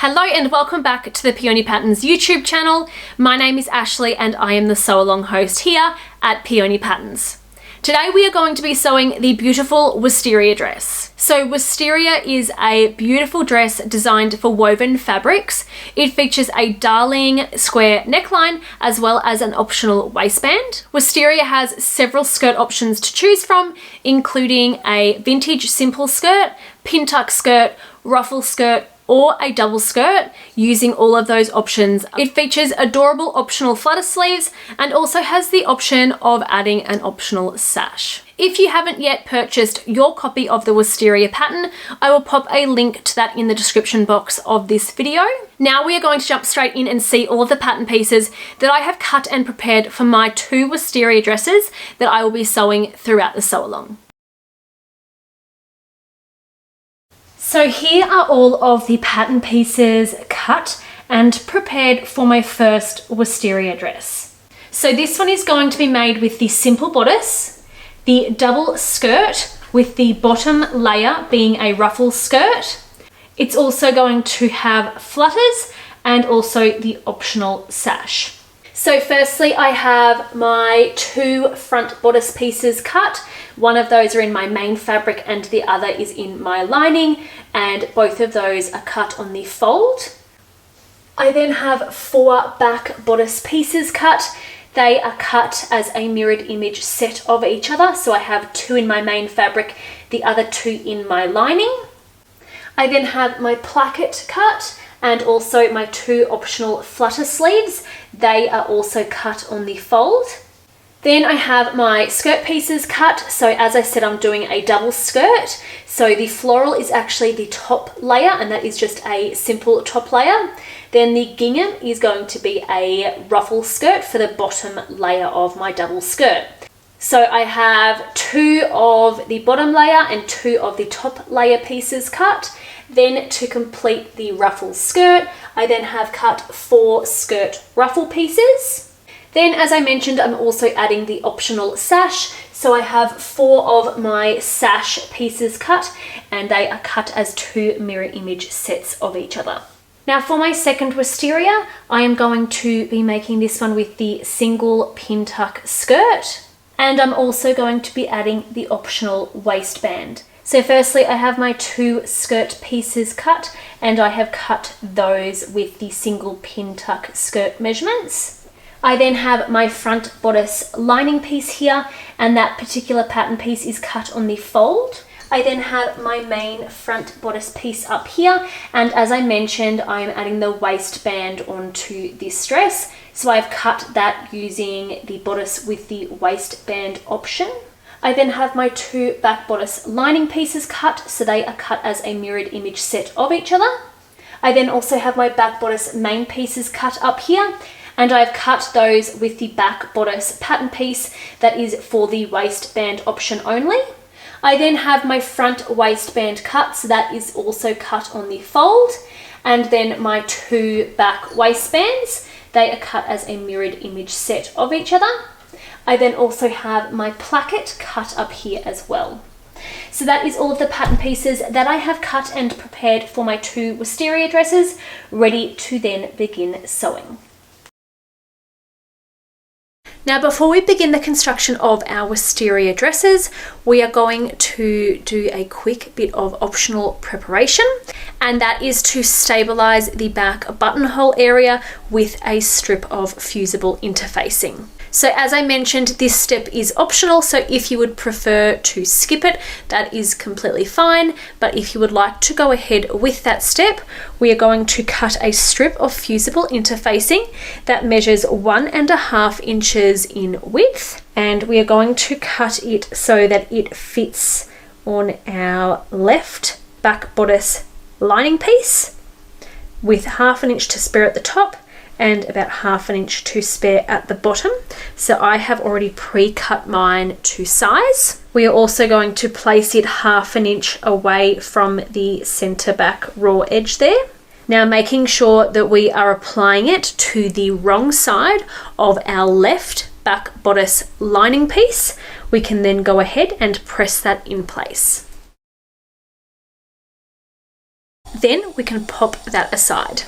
Hello and welcome back to the Peony Patterns YouTube channel. My name is Ashley and I am the sew along host here at Peony Patterns. Today we are going to be sewing the beautiful Wisteria dress. So Wisteria is a beautiful dress designed for woven fabrics. It features a darling square neckline as well as an optional waistband. Wisteria has several skirt options to choose from, including a vintage simple skirt, pintuck skirt, ruffle skirt, or a double skirt. Using all of those options, it features adorable optional flutter sleeves and also has the option of adding an optional sash. If you haven't yet purchased your copy of the Wisteria pattern, I will pop a link to that in the description box of this video. Now we are going to jump straight in and see all of the pattern pieces that I have cut and prepared for my 2 Wisteria dresses that I will be sewing throughout the sew along. So here are all of the pattern pieces cut and prepared for my first Wisteria dress. So this one is going to be made with the simple bodice, the double skirt with the bottom layer being a ruffle skirt. It's also going to have flutters and also the optional sash. So firstly, I have my 2 front bodice pieces cut. One of those are in my main fabric and the other is in my lining, and both of those are cut on the fold. I then have 4 back bodice pieces cut. They are cut as a mirrored image set of each other. So I have 2 in my main fabric, the other 2 in my lining. I then have my placket cut and also my 2 optional flutter sleeves. They are also cut on the fold. Then I have my skirt pieces cut. So as I said, I'm doing a double skirt. So the floral is actually the top layer and that is just a simple top layer. Then the gingham is going to be a ruffle skirt for the bottom layer of my double skirt. So I have 2 of the bottom layer and 2 of the top layer pieces cut. Then to complete the ruffle skirt, I then have cut 4 skirt ruffle pieces. Then, as I mentioned, I'm also adding the optional sash. So I have 4 of my sash pieces cut and they are cut as 2 mirror image sets of each other. Now for my second Wisteria, I am going to be making this one with the single pin tuck skirt, and I'm also going to be adding the optional waistband. So firstly, I have my 2 skirt pieces cut and I have cut those with the single pin tuck skirt measurements. I then have my front bodice lining piece here, and that particular pattern piece is cut on the fold. I then have my main front bodice piece up here, and as I mentioned, I am adding the waistband onto this dress. So I've cut that using the bodice with the waistband option. I then have my 2 back bodice lining pieces cut, so they are cut as a mirrored image set of each other. I then also have my back bodice main pieces cut up here, and I've cut those with the back bodice pattern piece that is for the waistband option only. I then have my front waistband cut, so that is also cut on the fold, and then my 2 back waistbands, they are cut as a mirrored image set of each other. I then also have my placket cut up here as well. So that is all of the pattern pieces that I have cut and prepared for my 2 Wisteria dresses, ready to then begin sewing. Now before we begin the construction of our Wisteria dresses, we are going to do a quick bit of optional preparation, and that is to stabilize the back buttonhole area with a strip of fusible interfacing. So as I mentioned, this step is optional, so if you would prefer to skip it, that is completely fine. But if you would like to go ahead with that step, we are going to cut a strip of fusible interfacing that measures 1.5 inches in width, and we are going to cut it so that it fits on our left back bodice lining piece, with 1/2 inch to spare at the top and about 1/2 inch to spare at the bottom. So I have already pre-cut mine to size. We are also going to place it 1/2 inch away from the center back raw edge there. Now making sure that we are applying it to the wrong side of our left back bodice lining piece, we can then go ahead and press that in place. Then we can pop that aside.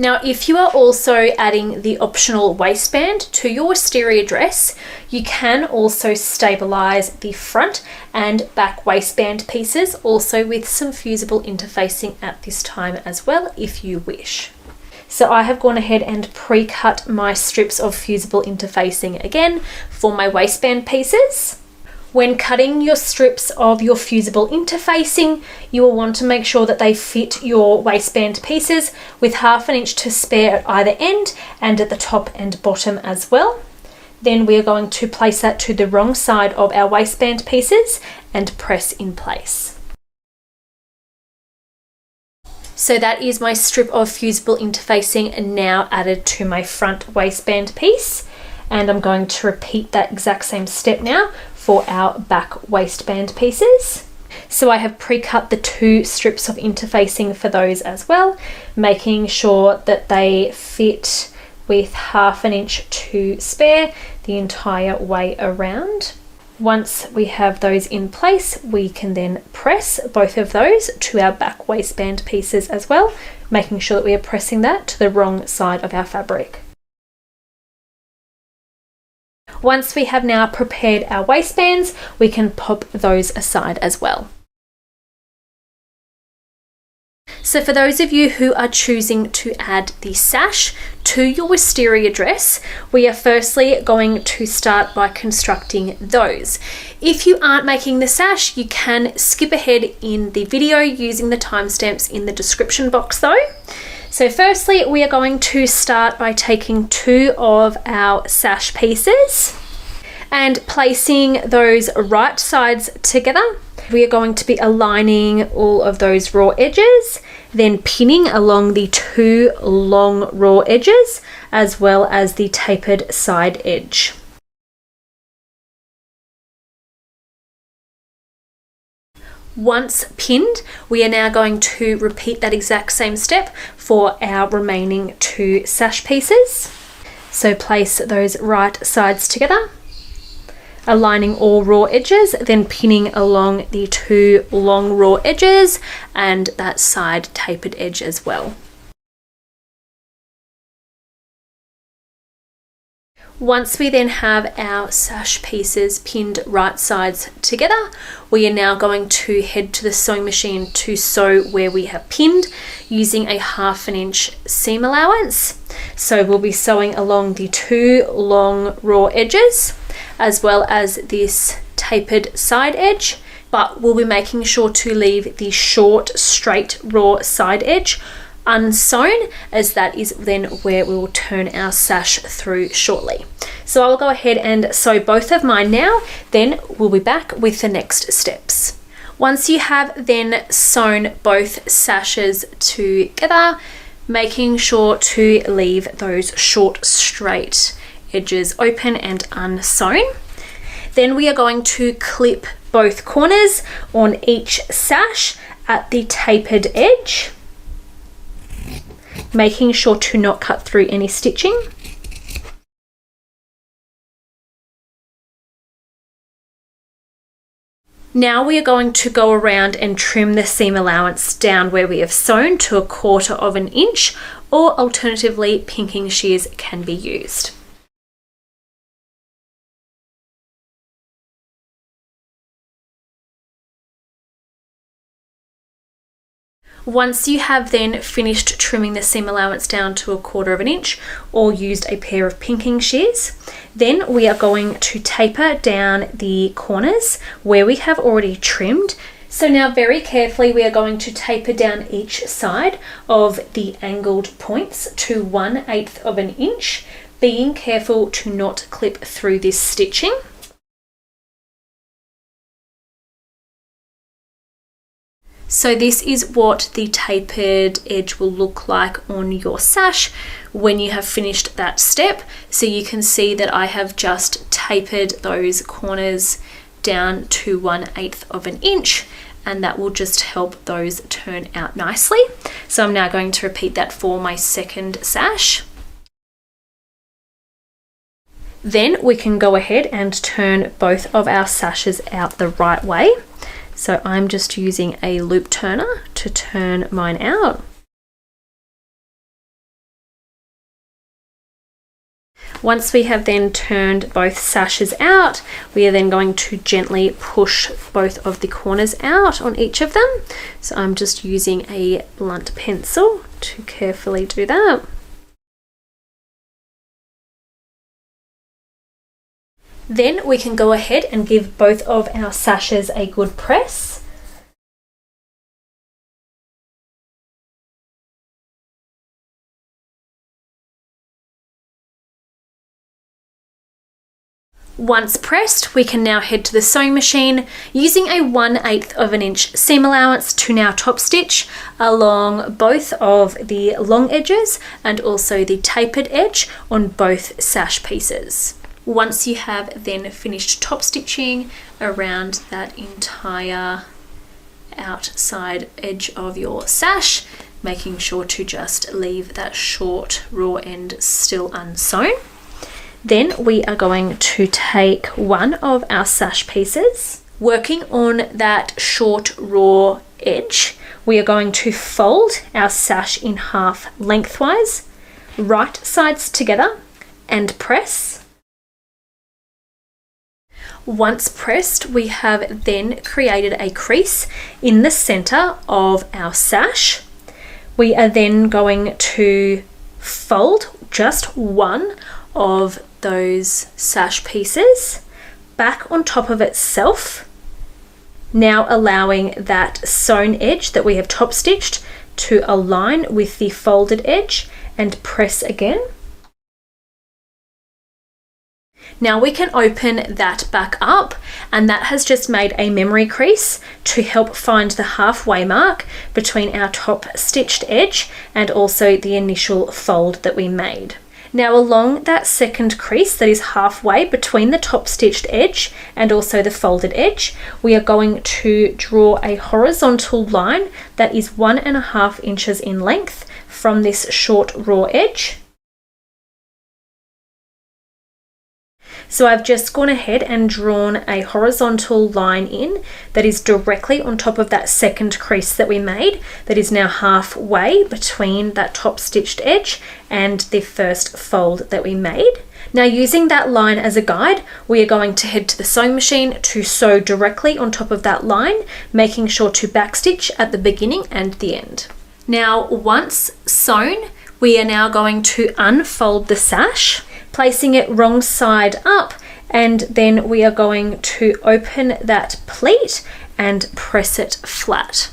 Now, if you are also adding the optional waistband to your Wisteria dress, you can also stabilize the front and back waistband pieces, also with some fusible interfacing at this time as well, if you wish. So I have gone ahead and pre-cut my strips of fusible interfacing again for my waistband pieces. When cutting your strips of your fusible interfacing, you will want to make sure that they fit your waistband pieces with 1/2 inch to spare at either end and at the top and bottom as well. Then we are going to place that to the wrong side of our waistband pieces and press in place. So that is my strip of fusible interfacing now added to my front waistband piece. And I'm going to repeat that exact same step now for our back waistband pieces. So I have pre-cut the 2 strips of interfacing for those as well, making sure that they fit with 1/2 inch to spare the entire way around. Once we have those in place, we can then press both of those to our back waistband pieces as well, making sure that we are pressing that to the wrong side of our fabric. Once we have now prepared our waistbands, we can pop those aside as well. So for those of you who are choosing to add the sash to your Wisteria dress, we are firstly going to start by constructing those. If you aren't making the sash, you can skip ahead in the video using the timestamps in the description box though. So firstly, we are going to start by taking 2 of our sash pieces and placing those right sides together. We are going to be aligning all of those raw edges, then pinning along the 2 long raw edges, as well as the tapered side edge. Once pinned, we are now going to repeat that exact same step for our remaining 2 sash pieces. So place those right sides together, aligning all raw edges, then pinning along the 2 long raw edges and that side tapered edge as well. Once we then have our sash pieces pinned right sides together, we are now going to head to the sewing machine to sew where we have pinned using a 1/2 inch seam allowance. So we'll be sewing along the 2 long raw edges as well as this tapered side edge, but we'll be making sure to leave the short straight raw side edge unsewn, as that is then where we will turn our sash through shortly. So I'll go ahead and sew both of mine now, then we'll be back with the next steps. Once you have then sewn both sashes together, making sure to leave those short straight edges open and unsewn, then we are going to clip both corners on each sash at the tapered edge, making sure to not cut through any stitching. Now we are going to go around and trim the seam allowance down where we have sewn to 1/4 inch, or alternatively pinking shears can be used. Once you have then finished trimming the seam allowance down to 1/4 inch or used a pair of pinking shears, then we are going to taper down the corners where we have already trimmed. So now very carefully we are going to taper down each side of the angled points to 1/8 inch, being careful to not clip through this stitching. So this is what the tapered edge will look like on your sash when you have finished that step. So you can see that I have just tapered those corners down to 1/8 inch, and that will just help those turn out nicely. So I'm now going to repeat that for my second sash. Then we can go ahead and turn both of our sashes out the right way. So I'm just using a loop turner to turn mine out. Once we have then turned both sashes out, we are then going to gently push both of the corners out on each of them. So I'm just using a blunt pencil to carefully do that. Then we can go ahead and give both of our sashes a good press. Once pressed, we can now head to the sewing machine using a 1/8 of an inch seam allowance to now top stitch along both of the long edges and also the tapered edge on both sash pieces. Once you have then finished top stitching around that entire outside edge of your sash, making sure to just leave that short raw end still unsewn. Then we are going to take one of our sash pieces, working on that short raw edge. We are going to fold our sash in half lengthwise, right sides together, and press. Once pressed, we have then created a crease in the center of our sash. We are then going to fold just one of those sash pieces back on top of itself, now allowing that sewn edge that we have top stitched to align with the folded edge and press again. Now we can open that back up, and that has just made a memory crease to help find the halfway mark between our top stitched edge and also the initial fold that we made. Now along that second crease that is halfway between the top stitched edge and also the folded edge, we are going to draw a horizontal line that is 1.5 inches in length from this short raw edge. So I've just gone ahead and drawn a horizontal line in that is directly on top of that second crease that we made, that is now halfway between that top stitched edge and the first fold that we made. Now using that line as a guide, we are going to head to the sewing machine to sew directly on top of that line, making sure to backstitch at the beginning and the end. Now once sewn, we are now going to unfold the sash, placing it wrong side up, and then we are going to open that pleat and press it flat,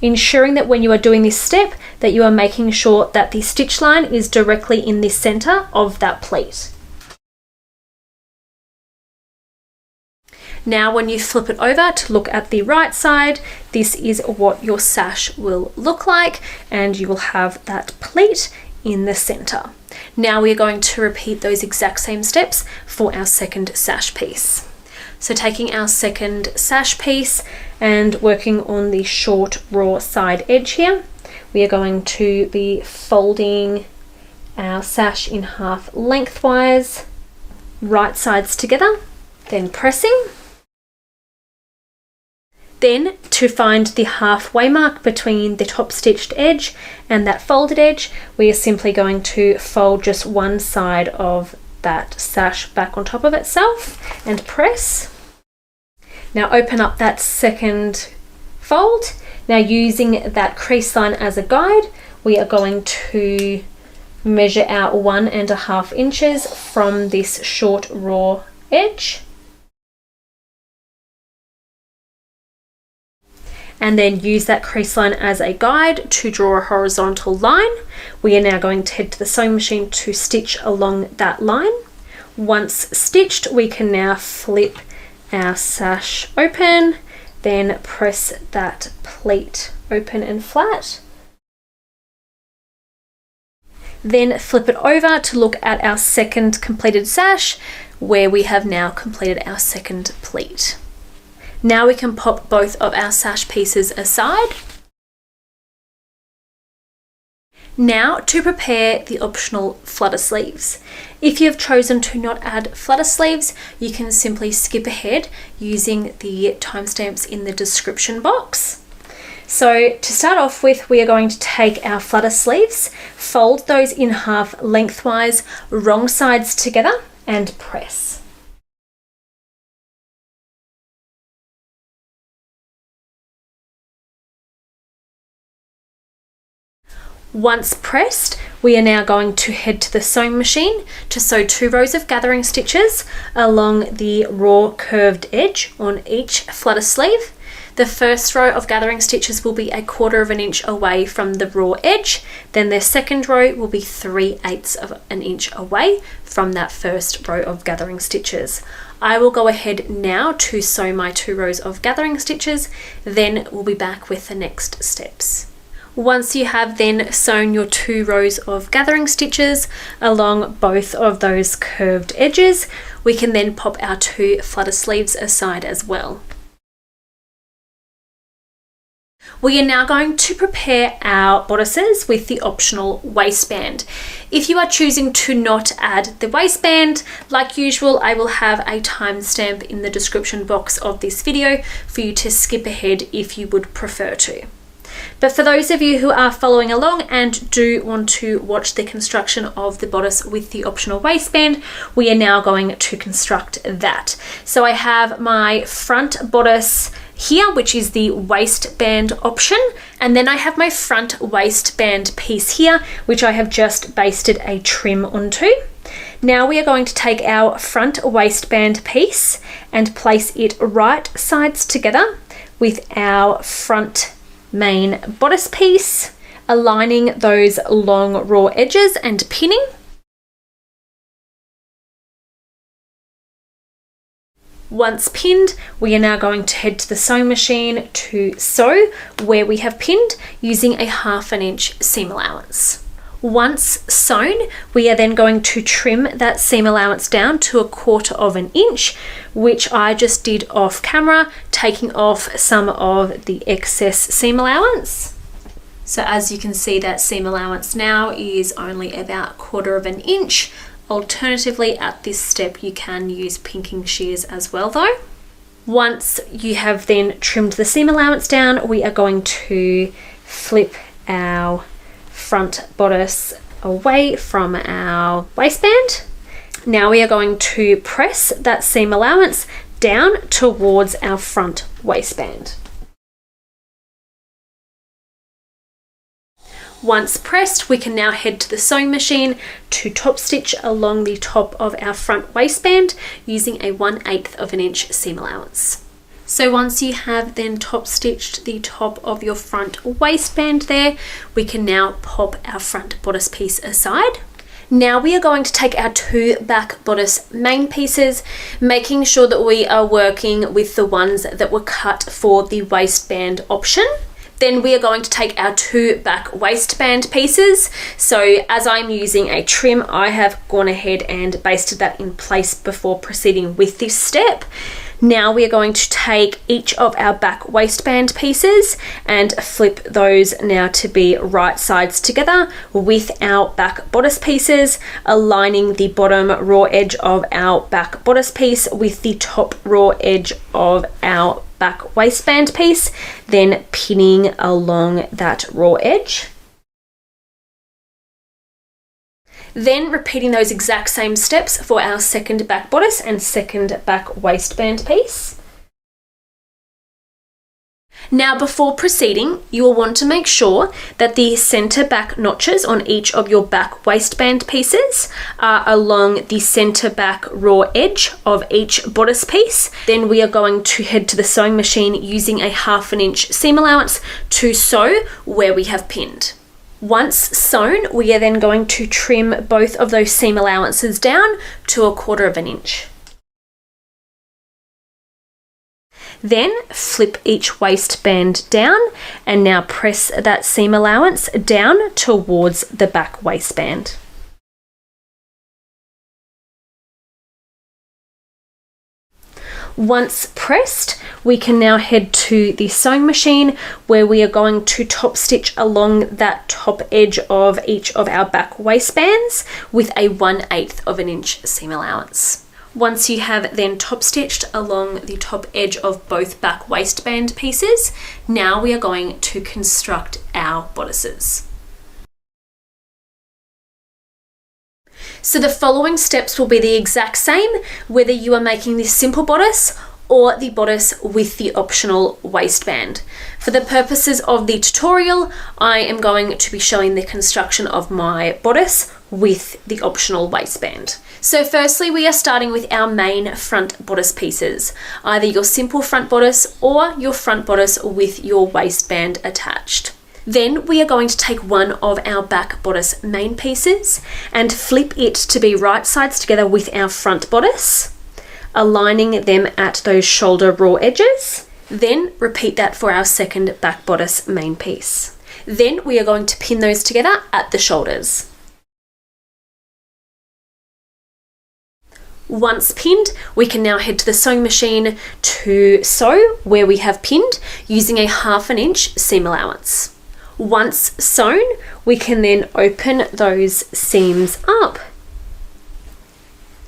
ensuring that when you are doing this step that you are making sure that the stitch line is directly in the center of that pleat. Now when you flip it over to look at the right side, this is what your sash will look like, and you will have that pleat in the center. Now we are going to repeat those exact same steps for our second sash piece. So taking our second sash piece and working on the short raw side edge here, we are going to be folding our sash in half lengthwise, right sides together, then pressing. Then to find the halfway mark between the top stitched edge and that folded edge, we are simply going to fold just one side of that sash back on top of itself and press. Now open up that second fold. Now using that crease line as a guide, we are going to measure out 1.5 inches from this short raw edge. And then use that crease line as a guide to draw a horizontal line. We are now going to head to the sewing machine to stitch along that line. Once stitched, we can now flip our sash open, then press that pleat open and flat. Then flip it over to look at our second completed sash, where we have now completed our second pleat. Now we can pop both of our sash pieces aside. Now to prepare the optional flutter sleeves. If you have chosen to not add flutter sleeves, you can simply skip ahead using the timestamps in the description box. So to start off with, we are going to take our flutter sleeves, fold those in half lengthwise, wrong sides together, and press. Once pressed, we are now going to head to the sewing machine to sew 2 rows of gathering stitches along the raw curved edge on each flutter sleeve. The first row of gathering stitches will be 1/4 inch away from the raw edge, then their second row will be 3/8 of an inch away from that first row of gathering stitches. I will go ahead now to sew my 2 rows of gathering stitches, then we'll be back with the next steps. Once you have then sewn your 2 rows of gathering stitches along both of those curved edges, we can then pop our 2 flutter sleeves aside as well. We are now going to prepare our bodices with the optional waistband. If you are choosing to not add the waistband, like usual, I will have a timestamp in the description box of this video for you to skip ahead if you would prefer to. But for those of you who are following along and do want to watch the construction of the bodice with the optional waistband, we are now going to construct that. So I have my front bodice here, which is the waistband option, and then I have my front waistband piece here, which I have just basted a trim onto. Now we are going to take our front waistband piece and place it right sides together with our front main bodice piece, aligning those long raw edges and pinning. Once pinned, we are now going to head to the sewing machine to sew where we have pinned using a 1/2 inch seam allowance. Once sewn, we are then going to trim that seam allowance down to 1/4 inch, which I just did off camera, taking off some of the excess seam allowance. So as you can see, that seam allowance now is only about 1/4 inch. Alternatively, at this step, you can use pinking shears as well though. Once you have then trimmed the seam allowance down, we are going to flip our front bodice away from our waistband. Now we are going to press that seam allowance down towards our front waistband. Once pressed, we can now head to the sewing machine to top stitch along the top of our front waistband using a 1/8 inch seam allowance. So once you have then top stitched the top of your front waistband there, we can now pop our front bodice piece aside. Now we are going to take our 2 back bodice main pieces, making sure that we are working with the ones that were cut for the waistband option. Then we are going to take our 2 back waistband pieces. So as I'm using a trim, I have gone ahead and basted that in place before proceeding with this step. Now we are going to take each of our back waistband pieces and flip those now to be right sides together with our back bodice pieces, aligning the bottom raw edge of our back bodice piece with the top raw edge of our back waistband piece, then pinning along that raw edge. Then repeating those exact same steps for our second back bodice and second back waistband piece. Now before proceeding, you will want to make sure that the centre back notches on each of your back waistband pieces are along the centre back raw edge of each bodice piece. Then we are going to head to the sewing machine using a 1/2 inch seam allowance to sew where we have pinned. Once sewn, we are then going to trim both of those seam allowances down to 1/4 inch. Then flip each waistband down and now press that seam allowance down towards the back waistband. Once pressed, we can now head to the sewing machine where we are going to top stitch along that top edge of each of our back waistbands with a 1/8 of an inch seam allowance. Once you have then top stitched along the top edge of both back waistband pieces, now we are going to construct our bodices. So the following steps will be the exact same whether you are making this simple bodice or the bodice with the optional waistband. For the purposes of the tutorial, I am going to be showing the construction of my bodice with the optional waistband. So firstly, we are starting with our main front bodice pieces, either your simple front bodice or your front bodice with your waistband attached. Then we are going to take one of our back bodice main pieces and flip it to be right sides together with our front bodice, aligning them at those shoulder raw edges. Then repeat that for our second back bodice main piece. Then we are going to pin those together at the shoulders. Once pinned, we can now head to the sewing machine to sew where we have pinned using a 1/2 inch seam allowance. Once sewn, we can then open those seams up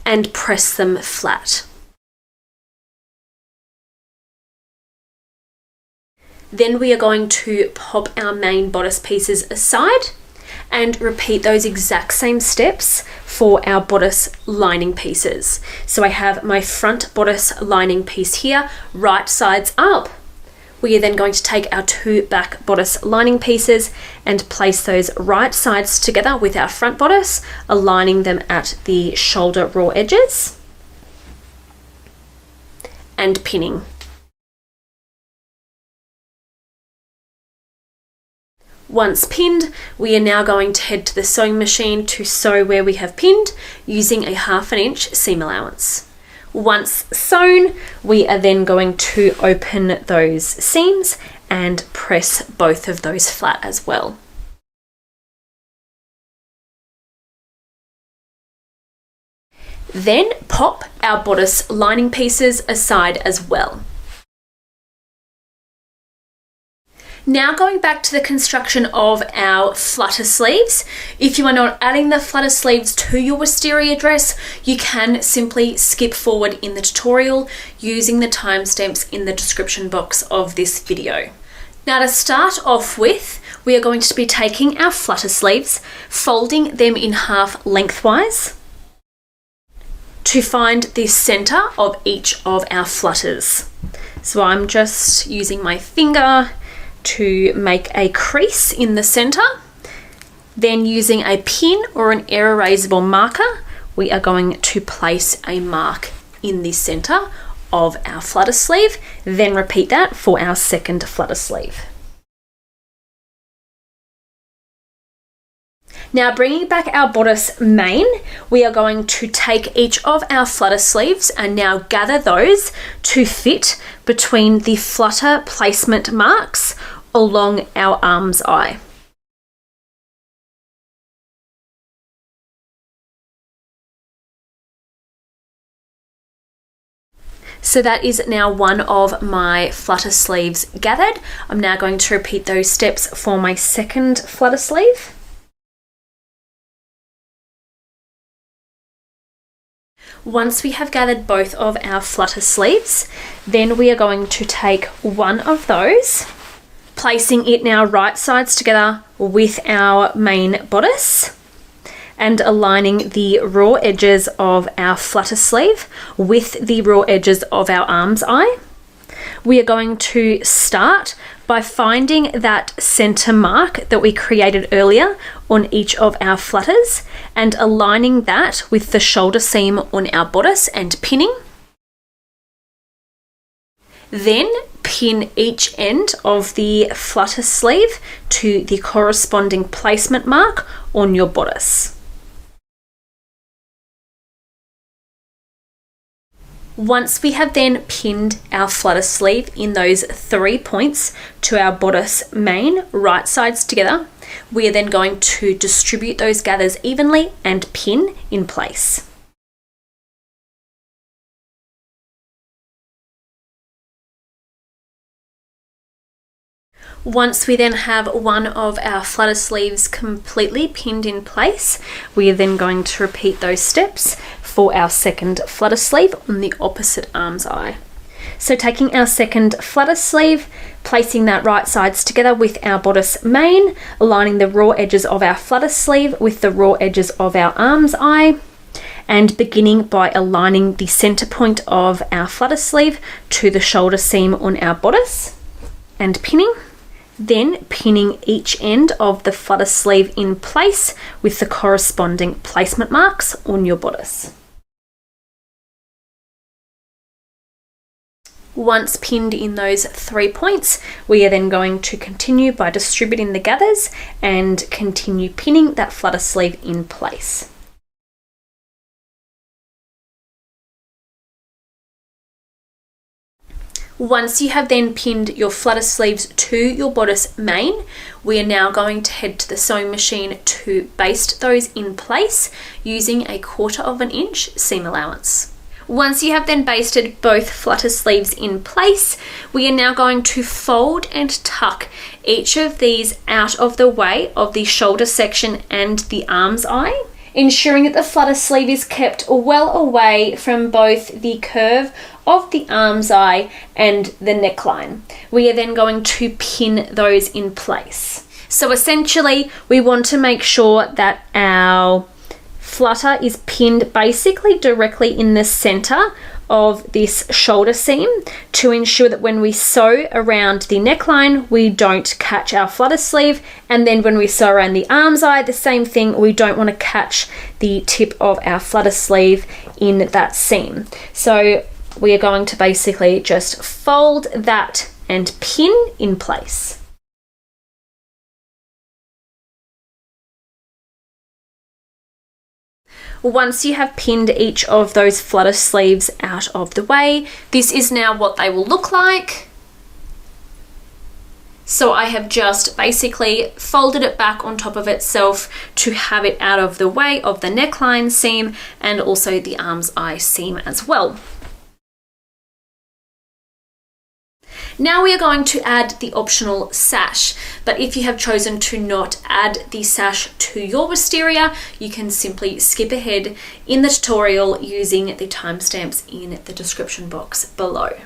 and press them flat. Then we are going to pop our main bodice pieces aside and repeat those exact same steps for our bodice lining pieces. So I have my front bodice lining piece here, right sides up. We are then going to take our 2 back bodice lining pieces and place those right sides together with our front bodice, aligning them at the shoulder raw edges and pinning. Once pinned, we are now going to head to the sewing machine to sew where we have pinned using a 1/2 inch seam allowance. Once sewn, we are then going to open those seams and press both of those flat as well. Then pop our bodice lining pieces aside as well. Now going back to the construction of our flutter sleeves, if you are not adding the flutter sleeves to your wisteria dress, you can simply skip forward in the tutorial using the timestamps in the description box of this video. Now to start off with, we are going to be taking our flutter sleeves, folding them in half lengthwise to find the center of each of our flutters. So I'm just using my finger to make a crease in the center. Then using a pin or an air erasable marker, we are going to place a mark in the center of our flutter sleeve, then repeat that for our second flutter sleeve. Now bringing back our bodice main, we are going to take each of our flutter sleeves and now gather those to fit between the flutter placement marks along our arm's eye. So that is now one of my flutter sleeves gathered. I'm now going to repeat those steps for my second flutter sleeve. Once we have gathered both of our flutter sleeves, then we are going to take one of those, placing it now right sides together with our main bodice and aligning the raw edges of our flutter sleeve with the raw edges of our arm's eye. We are going to start by finding that center mark that we created earlier on each of our flutters and aligning that with the shoulder seam on our bodice and pinning. Then pin each end of the flutter sleeve to the corresponding placement mark on your bodice. Once we have then pinned our flutter sleeve in those 3 points to our bodice main right sides together, we are then going to distribute those gathers evenly and pin in place. Once we then have one of our flutter sleeves completely pinned in place, we are then going to repeat those steps for our second flutter sleeve on the opposite arm's eye. So taking our second flutter sleeve, placing that right sides together with our bodice main, aligning the raw edges of our flutter sleeve with the raw edges of our arm's eye, and beginning by aligning the center point of our flutter sleeve to the shoulder seam on our bodice and pinning. Then pinning each end of the flutter sleeve in place with the corresponding placement marks on your bodice. Once pinned in those 3 points, we are then going to continue by distributing the gathers and continue pinning that flutter sleeve in place. Once you have then pinned your flutter sleeves to your bodice main, we are now going to head to the sewing machine to baste those in place using a 1/4 inch seam allowance. Once you have then basted both flutter sleeves in place, we are now going to fold and tuck each of these out of the way of the shoulder section and the arm's eye, ensuring that the flutter sleeve is kept well away from both the curve of the arm's eye and the neckline. We are then going to pin those in place. So essentially, we want to make sure that our flutter is pinned basically directly in the center of this shoulder seam to ensure that when we sew around the neckline, we don't catch our flutter sleeve, and then when we sew around the arm's eye, the same thing, we don't want to catch the tip of our flutter sleeve in that seam. So we are going to basically just fold that and pin in place. Once you have pinned each of those flutter sleeves out of the way, this is now what they will look like. So I have just basically folded it back on top of itself to have it out of the way of the neckline seam and also the arm's eye seam as well. Now we are going to add the optional sash, but if you have chosen to not add the sash to your wisteria, you can simply skip ahead in the tutorial using the timestamps in the description box below.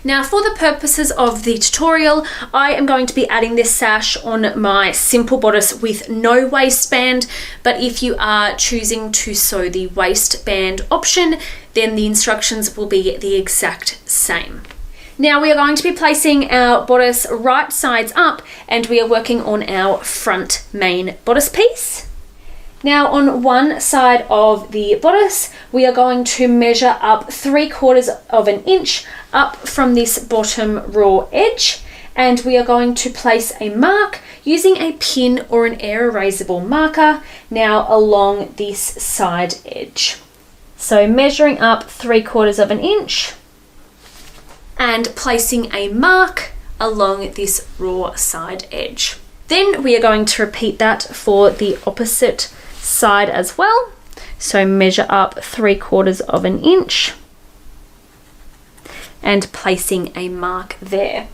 Now for the purposes of the tutorial, I am going to be adding this sash on my simple bodice with no waistband, but if you are choosing to sew the waistband option, then the instructions will be the exact same. Now we are going to be placing our bodice right sides up and we are working on our front main bodice piece. Now on one side of the bodice, we are going to measure up 3/4 inch up from this bottom raw edge, and we are going to place a mark using a pin or an air erasable marker now along this side edge. So measuring up 3/4 inch and placing a mark along this raw side edge. Then we are going to repeat that for the opposite side as well. So measure up 3/4 inch and placing a mark there.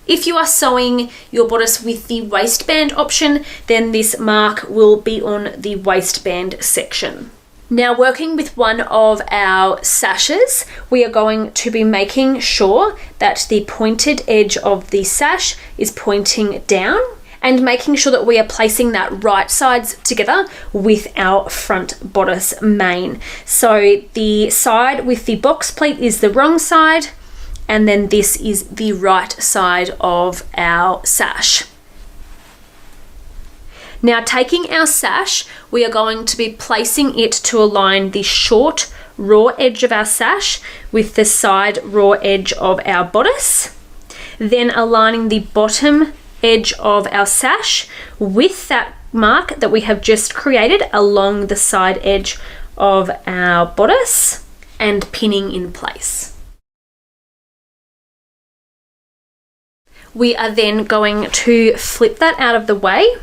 If you are sewing your bodice with the waistband option, then this mark will be on the waistband section. Now working with one of our sashes, we are going to be making sure that the pointed edge of the sash is pointing down and making sure that we are placing that right sides together with our front bodice main. So the side with the box pleat is the wrong side, and then this is the right side of our sash. Now taking our sash, we are going to be placing it to align the short raw edge of our sash with the side raw edge of our bodice, then aligning the bottom edge of our sash with that mark that we have just created along the side edge of our bodice and pinning in place. We are then going to flip that out of the way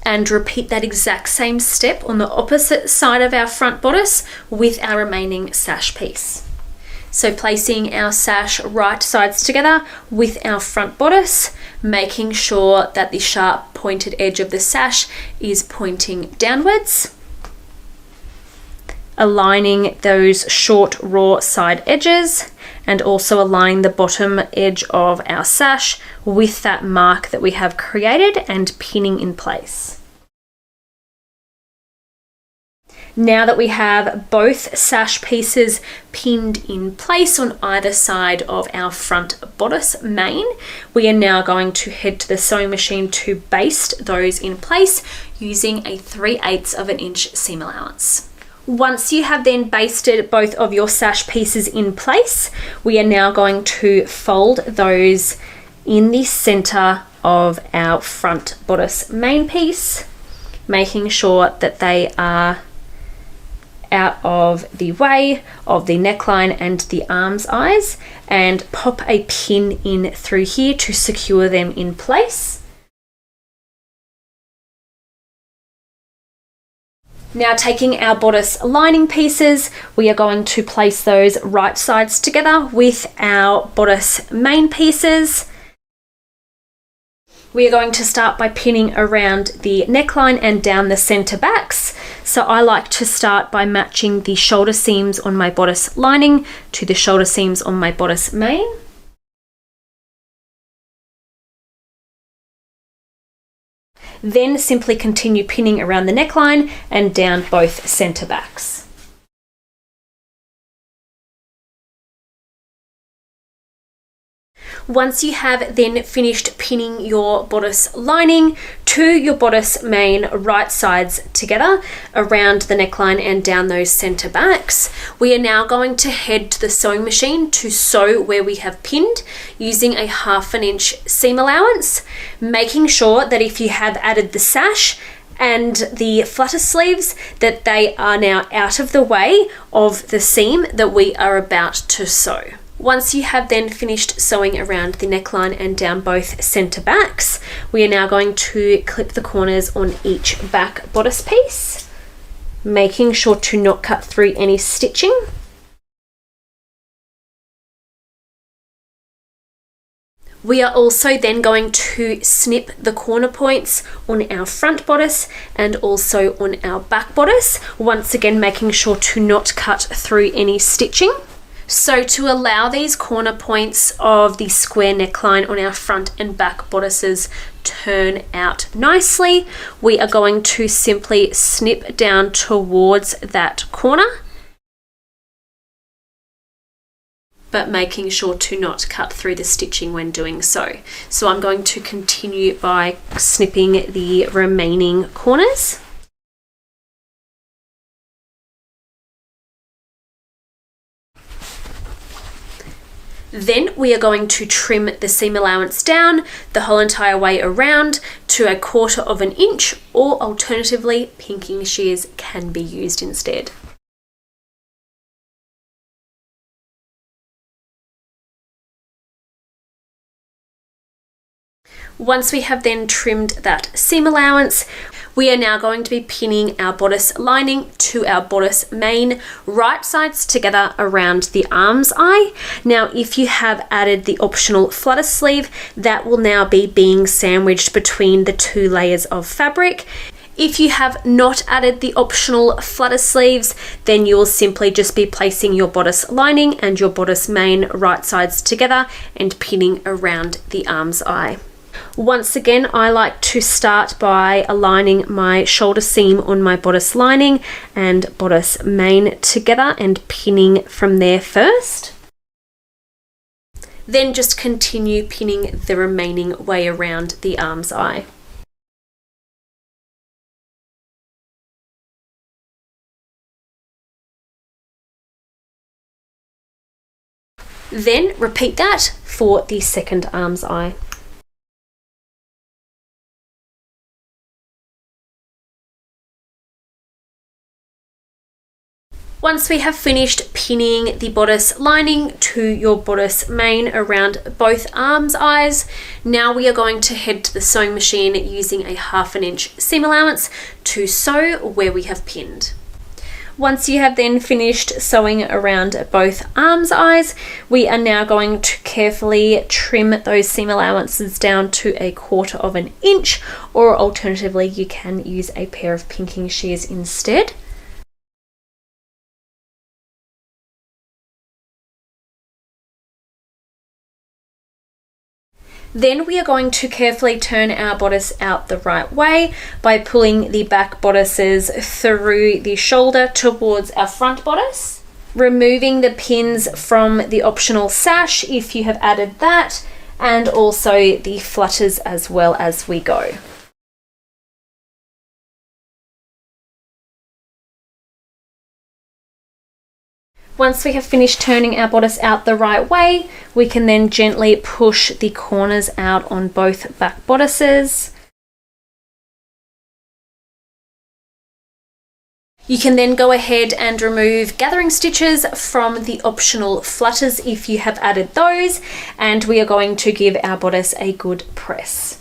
and repeat that exact same step on the opposite side of our front bodice with our remaining sash piece. So placing our sash right sides together with our front bodice, making sure that the sharp pointed edge of the sash is pointing downwards. Aligning those short raw side edges and also aligning the bottom edge of our sash with that mark that we have created and pinning in place. Now that we have both sash pieces pinned in place on either side of our front bodice main, we are now going to head to the sewing machine to baste those in place using a 3/8 of an inch seam allowance. Once you have then basted both of your sash pieces in place, we are now going to fold those in the center of our front bodice main piece, making sure that they are out of the way of the neckline and the arm's eyes, and pop a pin in through here to secure them in place. Now taking our bodice lining pieces, we are going to place those right sides together with our bodice main pieces. We are going to start by pinning around the neckline and down the center backs. So I like to start by matching the shoulder seams on my bodice lining to the shoulder seams on my bodice main. Then simply continue pinning around the neckline and down both center backs. Once you have then finished pinning your bodice lining to your bodice main right sides together around the neckline and down those center backs, we are now going to head to the sewing machine to sew where we have pinned using a 1/2 inch seam allowance, making sure that if you have added the sash and the flutter sleeves, that they are now out of the way of the seam that we are about to sew. Once you have then finished sewing around the neckline and down both center backs, we are now going to clip the corners on each back bodice piece, making sure to not cut through any stitching. We are also then going to snip the corner points on our front bodice and also on our back bodice, once again making sure to not cut through any stitching. So to allow these corner points of the square neckline on our front and back bodices turn out nicely, we are going to simply snip down towards that corner, but making sure to not cut through the stitching when doing so. So I'm going to continue by snipping the remaining corners. Then we are going to trim the seam allowance down the whole entire way around to 1/4 inch, or alternatively pinking shears can be used instead. Once we have then trimmed that seam allowance, we are now going to be pinning our bodice lining to our bodice main right sides together around the arm's eye. Now, if you have added the optional flutter sleeve, that will now be being sandwiched between the 2 layers of fabric. If you have not added the optional flutter sleeves, then you will simply just be placing your bodice lining and your bodice main right sides together and pinning around the arm's eye. Once again, I like to start by aligning my shoulder seam on my bodice lining and bodice main together and pinning from there first. Then just continue pinning the remaining way around the arm's eye. Then repeat that for the second arm's eye. Once we have finished pinning the bodice lining to your bodice main around both arms' eyes, now we are going to head to the sewing machine using a 1/2 inch seam allowance to sew where we have pinned. Once you have then finished sewing around both arms eyes, we are now going to carefully trim those seam allowances down to 1/4 inch, or alternatively you can use a pair of pinking shears instead. Then we are going to carefully turn our bodice out the right way by pulling the back bodices through the shoulder towards our front bodice, removing the pins from the optional sash if you have added that, and also the flutters as well as we go. Once we have finished turning our bodice out the right way, we can then gently push the corners out on both back bodices. You can then go ahead and remove gathering stitches from the optional flutters if you have added those, and we are going to give our bodice a good press.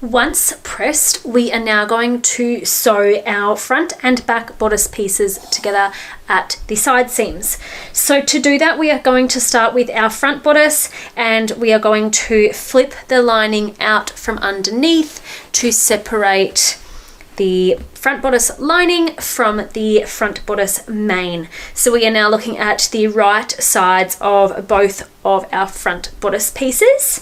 Once pressed, we are now going to sew our front and back bodice pieces together at the side seams. So to do that, we are going to start with our front bodice, and we are going to flip the lining out from underneath to separate the front bodice lining from the front bodice main. So we are now looking at the right sides of both of our front bodice pieces.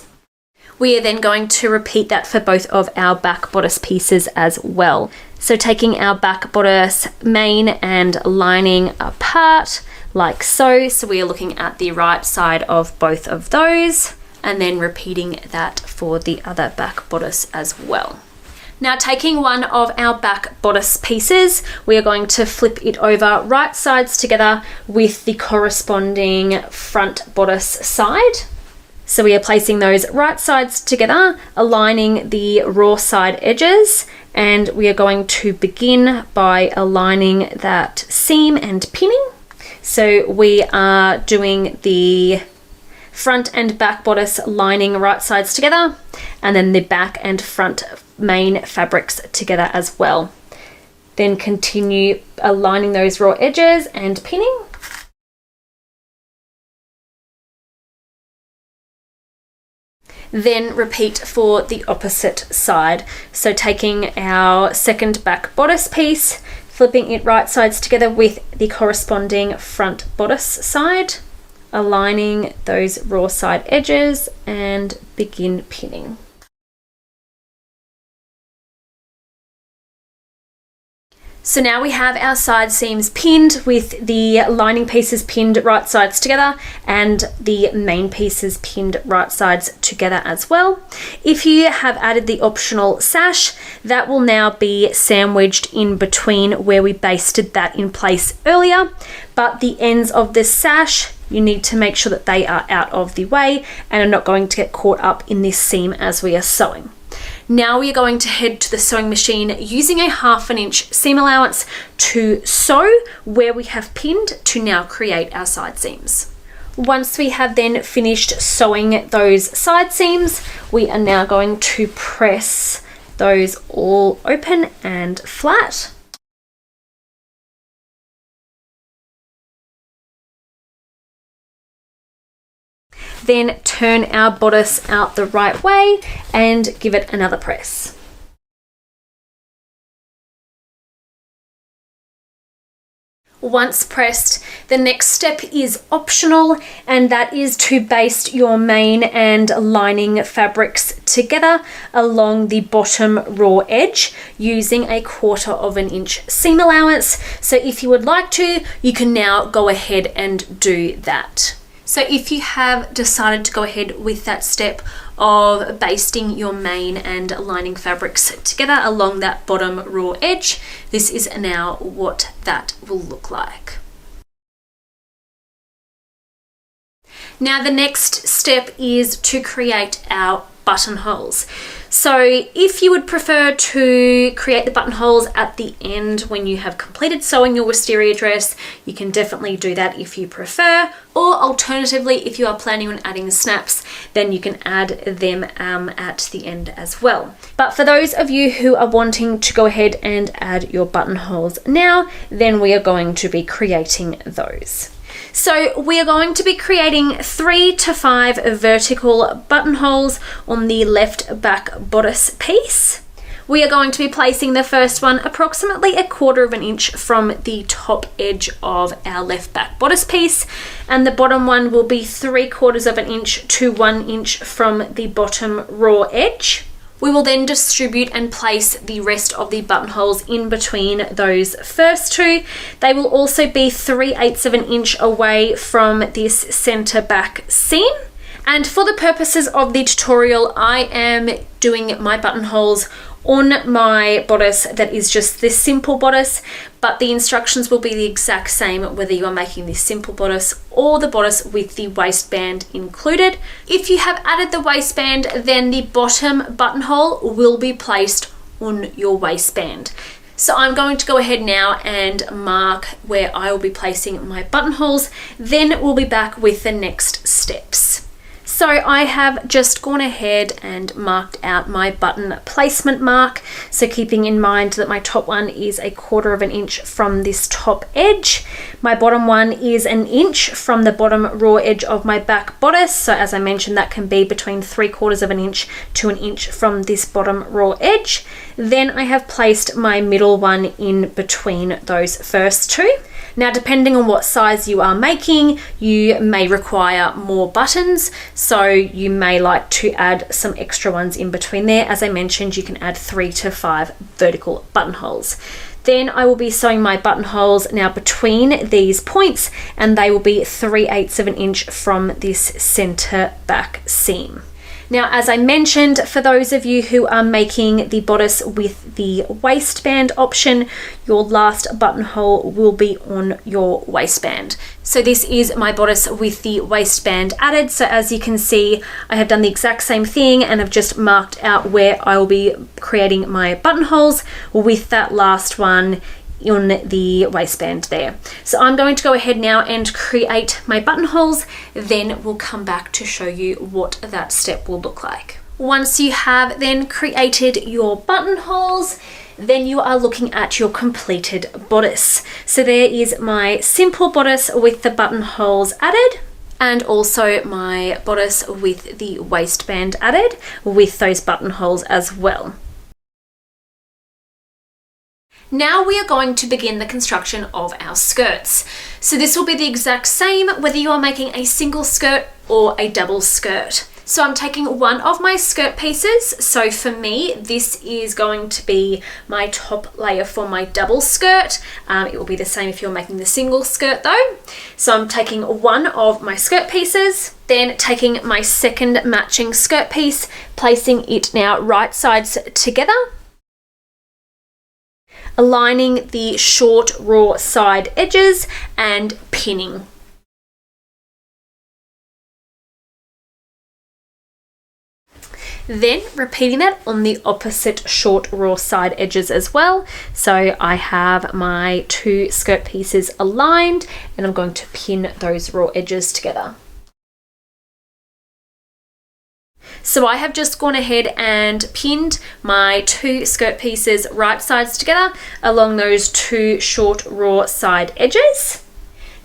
We are then going to repeat that for both of our back bodice pieces as well. So taking our back bodice main and lining apart like so. So we are looking at the right side of both of those, and then repeating that for the other back bodice as well. Now taking one of our back bodice pieces, we are going to flip it over right sides together with the corresponding front bodice side. So we are placing those right sides together, aligning the raw side edges, and we are going to begin by aligning that seam and pinning. So we are doing the front and back bodice lining right sides together, and then the back and front main fabrics together as well. Then continue aligning those raw edges and pinning. Then repeat for the opposite side. So taking our second back bodice piece, flipping it right sides together with the corresponding front bodice side, aligning those raw side edges, and begin pinning. So now we have our side seams pinned with the lining pieces pinned right sides together and the main pieces pinned right sides together as well. If you have added the optional sash, that will now be sandwiched in between where we basted that in place earlier, but the ends of the sash, you need to make sure that they are out of the way and are not going to get caught up in this seam as we are sewing. Now we are going to head to the sewing machine using a 1/2 inch seam allowance to sew where we have pinned to now create our side seams. Once we have then finished sewing those side seams, we are now going to press those all open and flat. Then turn our bodice out the right way and give it another press. Once pressed, the next step is optional, and that is to baste your main and lining fabrics together along the bottom raw edge using a 1/4 inch seam allowance. So if you would like to, you can now go ahead and do that. So if you have decided to go ahead with that step of basting your main and lining fabrics together along that bottom raw edge, this is now what that will look like. Now the next step is to create our buttonholes. So if you would prefer to create the buttonholes at the end when you have completed sewing your wisteria dress, you can definitely do that if you prefer. Or alternatively, if you are planning on adding snaps, then you can add them at the end as well. But for those of you who are wanting to go ahead and add your buttonholes now, then we are going to be creating those. So we are going to be creating 3 to 5 vertical buttonholes on the left back bodice piece. We are going to be placing the first one approximately 1/4 inch from the top edge of our left back bodice piece, and the bottom one will be 3/4 inch to 1 inch from the bottom raw edge. We will then distribute and place the rest of the buttonholes in between those first two. They will also be 3/8 inch away from this center back seam. And for the purposes of the tutorial, I am doing my buttonholes on my bodice that is just this simple bodice, but the instructions will be the exact same whether you are making this simple bodice or the bodice with the waistband included. If you have added the waistband, then the bottom buttonhole will be placed on your waistband. So I'm going to go ahead now and mark where I will be placing my buttonholes, then we'll be back with the next steps. So I have just gone ahead and marked out my button placement mark. So keeping in mind that my top one is 1/4 inch from this top edge. My bottom one is 1 inch from the bottom raw edge of my back bodice. So as I mentioned, that can be between 3/4 inch to 1 inch from this bottom raw edge. Then I have placed my middle one in between those first two. Now, depending on what size you are making, you may require more buttons, so you may like to add some extra ones in between there. As I mentioned, you can add 3 to 5 vertical buttonholes. Then I will be sewing my buttonholes now between these points, and they will be 3/8 inch from this center back seam. Now, as I mentioned, for those of you who are making the bodice with the waistband option, your last buttonhole will be on your waistband. So this is my bodice with the waistband added. So as you can see, I have done the exact same thing and have just marked out where I will be creating my buttonholes with that last one on the waistband there. So I'm going to go ahead now and create my buttonholes, then we'll come back to show you what that step will look like. Once you have then created your buttonholes, then you are looking at your completed bodice. So there is my simple bodice with the buttonholes added, and also my bodice with the waistband added with those buttonholes as well. Now we are going to begin the construction of our skirts. So this will be the exact same whether you are making a single skirt or a double skirt. So I'm taking one of my skirt pieces. So for me, this is going to be my top layer for my double skirt. It will be the same if you're making the single skirt though. So I'm taking one of my skirt pieces, then taking my second matching skirt piece, placing it now right sides together, aligning the short raw side edges and pinning. Then repeating that on the opposite short raw side edges as well. So I have my 2 skirt pieces aligned and I'm going to pin those raw edges together. So I have just gone ahead and pinned my 2 skirt pieces right sides together along those 2 short raw side edges.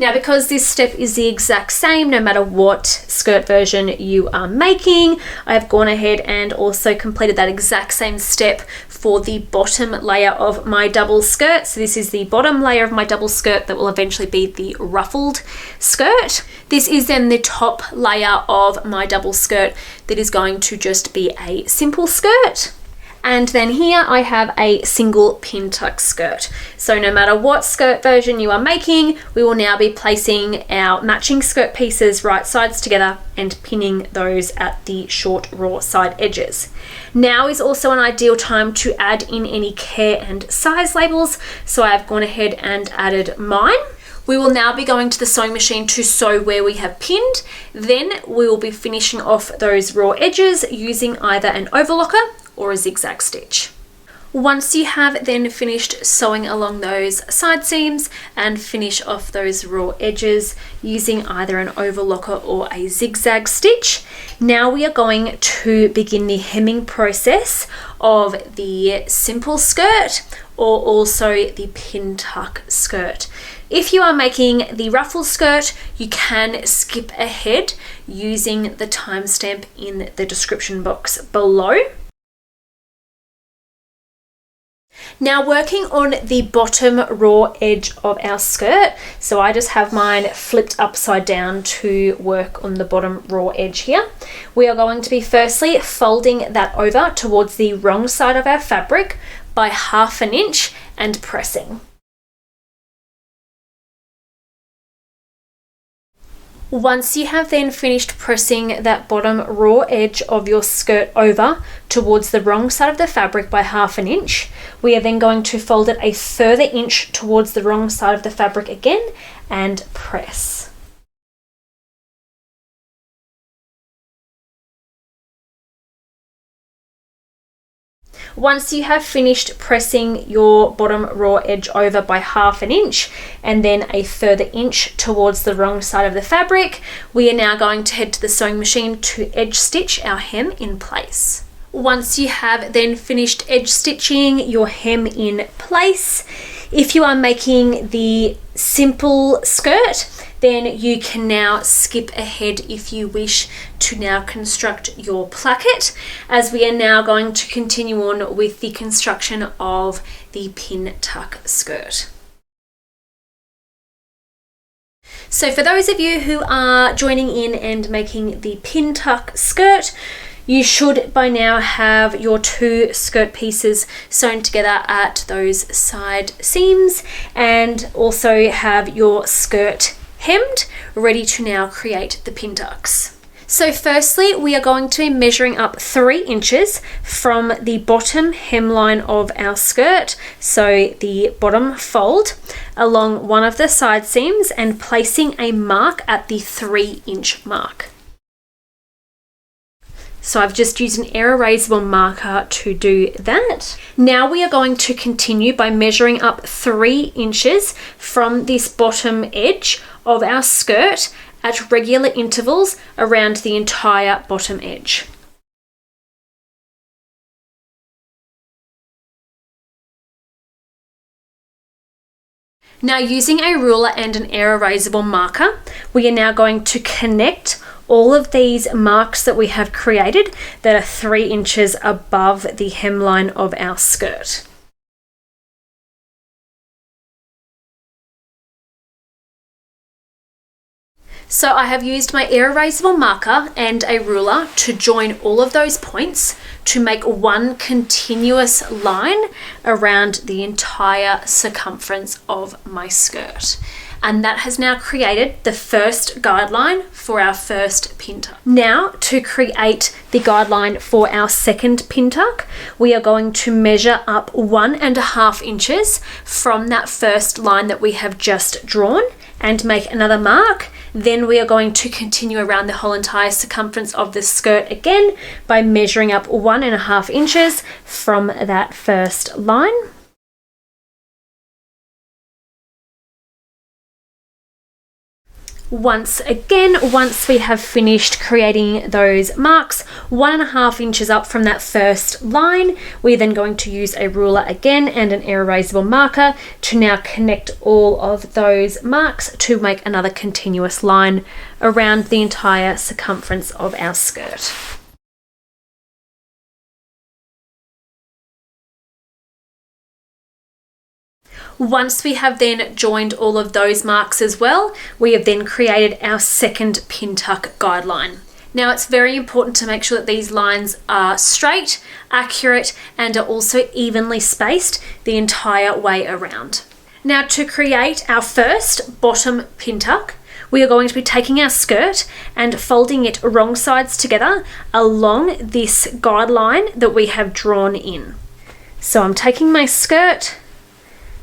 Now, because this step is the exact same no matter what skirt version you are making, I have gone ahead and also completed that exact same step for the bottom layer of my double skirt. So this is the bottom layer of my double skirt that will eventually be the ruffled skirt. This is then the top layer of my double skirt that is going to just be a simple skirt. And then here I have a single pin tuck skirt. So no matter what skirt version you are making, we will now be placing our matching skirt pieces right sides together and pinning those at the short raw side edges. Now is also an ideal time to add in any care and size labels. So I have gone ahead and added mine. We will now be going to the sewing machine to sew where we have pinned. Then we will be finishing off those raw edges using either an overlocker or a zigzag stitch. Once you have then finished sewing along those side seams and finish off those raw edges using either an overlocker or a zigzag stitch, now we are going to begin the hemming process of the simple skirt or also the pin tuck skirt. If you are making the ruffle skirt, you can skip ahead using the timestamp in the description box below. Now working on the bottom raw edge of our skirt, so I just have mine flipped upside down to work on the bottom raw edge here. We are going to be firstly folding that over towards the wrong side of our fabric by 1/2 inch and pressing. Once you have then finished pressing that bottom raw edge of your skirt over towards the wrong side of the fabric by 1/2 inch, we are then going to fold it a further inch towards the wrong side of the fabric again and press. Once you have finished pressing your bottom raw edge over by 1/2 inch and then a further inch towards the wrong side of the fabric, we are now going to head to the sewing machine to edge stitch our hem in place. Once you have then finished edge stitching your hem in place, if you are making the simple skirt, then you can now skip ahead if you wish to now construct your placket, as we are now going to continue on with the construction of the pin tuck skirt. So for those of you who are joining in and making the pin tuck skirt, you should by now have your 2 skirt pieces sewn together at those side seams and also have your skirt hemmed, ready to now create the pin tucks. So firstly, we are going to be measuring up 3 inches from the bottom hemline of our skirt, so the bottom fold, along one of the side seams and placing a mark at the 3-inch mark. So I've just used an erasable marker to do that. Now we are going to continue by measuring up 3 inches from this bottom edge of our skirt at regular intervals around the entire bottom edge. Now using a ruler and an erasable marker, we are now going to connect all of these marks that we have created that are 3 inches above the hemline of our skirt. So I have used my erasable marker and a ruler to join all of those points to make one continuous line around the entire circumference of my skirt. And that has now created the first guideline for our first pin tuck. Now to create the guideline for our second pin tuck, we are going to measure up 1.5 inches from that first line that we have just drawn and make another mark. Then we are going to continue around the whole entire circumference of the skirt again by measuring up 1.5 inches from that first line. Once we have finished creating those marks 1.5 inches up from that first line, we're then going to use a ruler again and an erasable marker to now connect all of those marks to make another continuous line around the entire circumference of our skirt. Once we have then joined all of those marks as well, we have then created our second pin tuck guideline. Now it's very important to make sure that these lines are straight, accurate, and are also evenly spaced the entire way around. Now to create our first bottom pin tuck, we are going to be taking our skirt and folding it wrong sides together along this guideline that we have drawn in. So I'm taking my skirt,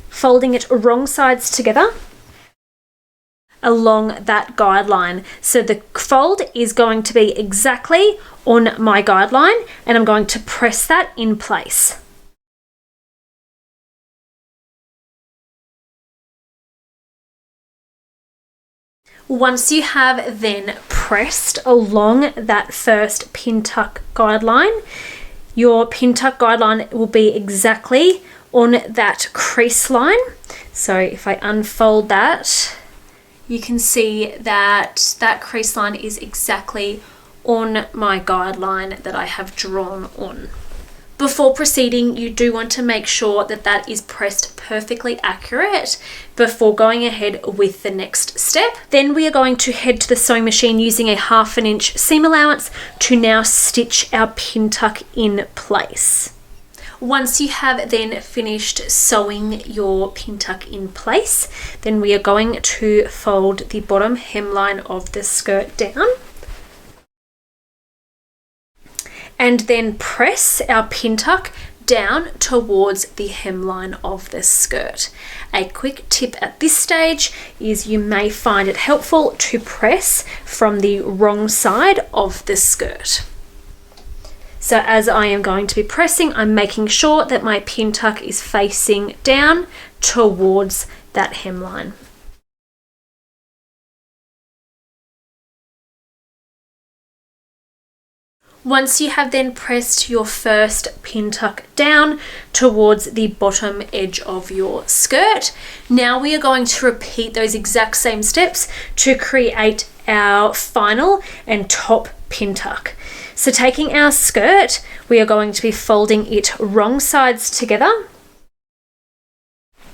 folding it wrong sides together along that guideline. So the fold is going to be exactly on my guideline, and I'm going to press that in place. Once you have then pressed along that first pin tuck guideline, your pin tuck guideline will be exactly on that crease line. So if I unfold that, you can see that that crease line is exactly on my guideline that I have drawn on. Before proceeding, you do want to make sure that that is pressed perfectly accurate before going ahead with the next step. Then we are going to head to the sewing machine using a 1/2 inch seam allowance to now stitch our pin tuck in place. Once you have then finished sewing your pin tuck in place, then we are going to fold the bottom hemline of the skirt down, and then press our pin tuck down towards the hemline of the skirt. A quick tip at this stage is you may find it helpful to press from the wrong side of the skirt. So as I am going to be pressing, I'm making sure that my pin tuck is facing down towards that hemline. Once you have then pressed your first pin tuck down towards the bottom edge of your skirt, now we are going to repeat those exact same steps to create our final and top pin tuck. So taking our skirt, we are going to be folding it wrong sides together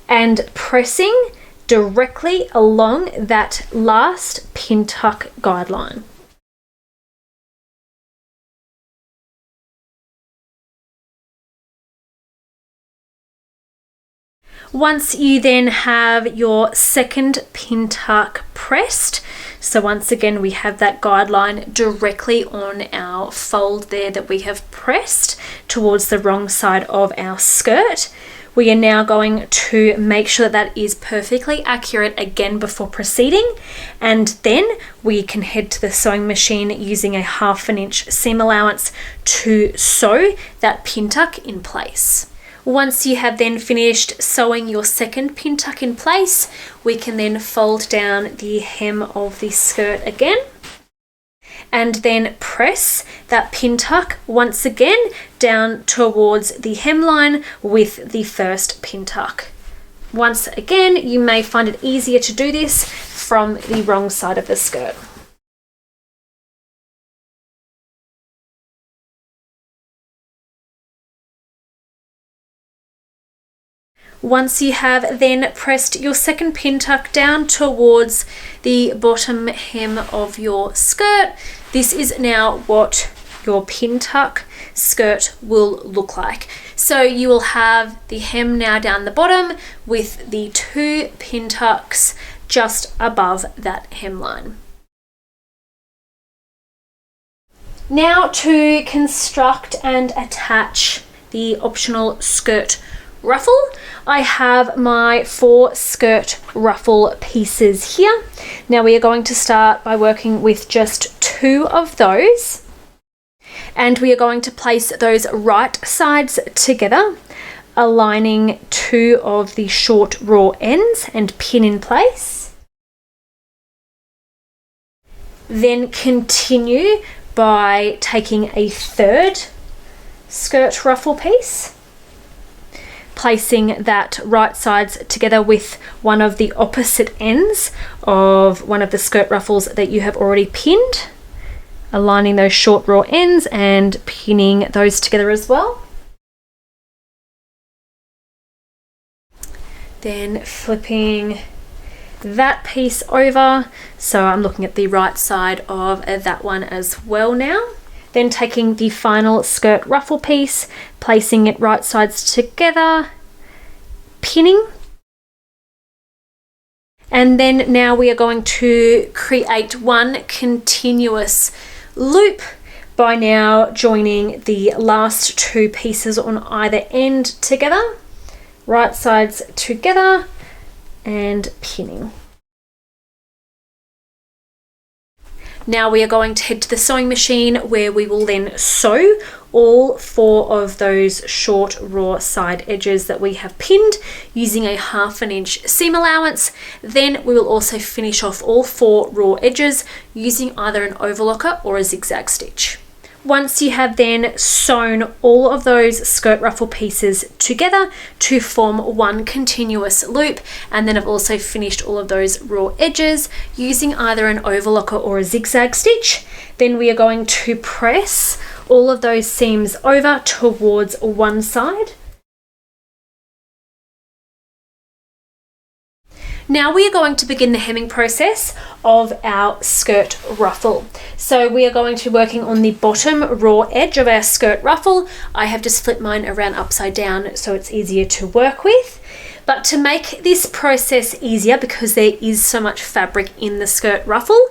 and pressing directly along that last pin tuck guideline. Once you then have your second pin tuck pressed, so once again we have that guideline directly on our fold there that we have pressed towards the wrong side of our skirt, we are now going to make sure that is perfectly accurate again before proceeding, and then we can head to the sewing machine using a 1/2 inch seam allowance to sew that pin tuck in place. Once you have then finished sewing your second pin tuck in place, we can then fold down the hem of the skirt again and then press that pin tuck once again down towards the hemline with the first pin tuck. Once again, you may find it easier to do this from the wrong side of the skirt. Once you have then pressed your second pin tuck down towards the bottom hem of your skirt, this is now what your pin tuck skirt will look like. So you will have the hem now down the bottom with the 2 pin tucks just above that hemline. Now to construct and attach the optional skirt ruffle, I have my 4 skirt ruffle pieces here. Now we are going to start by working with just 2 of those, and we are going to place those right sides together, aligning 2 of the short raw ends and pin in place. Then continue by taking a 3rd skirt ruffle piece, placing that right sides together with one of the opposite ends of one of the skirt ruffles that you have already pinned, aligning those short raw ends and pinning those together as well. Then flipping that piece over, so I'm looking at the right side of that one as well now. Then taking the final skirt ruffle piece, placing it right sides together, pinning. And then now we are going to create one continuous loop by now joining the last 2 pieces on either end together, right sides together, and pinning. Now we are going to head to the sewing machine where we will then sew all 4 of those short raw side edges that we have pinned using a 1/2 inch seam allowance. Then we will also finish off all 4 raw edges using either an overlocker or a zigzag stitch. Once you have then sewn all of those skirt ruffle pieces together to form one continuous loop, and then I've also finished all of those raw edges using either an overlocker or a zigzag stitch, then we are going to press all of those seams over towards one side. Now we are going to begin the hemming process of our skirt ruffle. So we are going to be working on the bottom raw edge of our skirt ruffle. I have just flipped mine around upside down so it's easier to work with. But to make this process easier, because there is so much fabric in the skirt ruffle,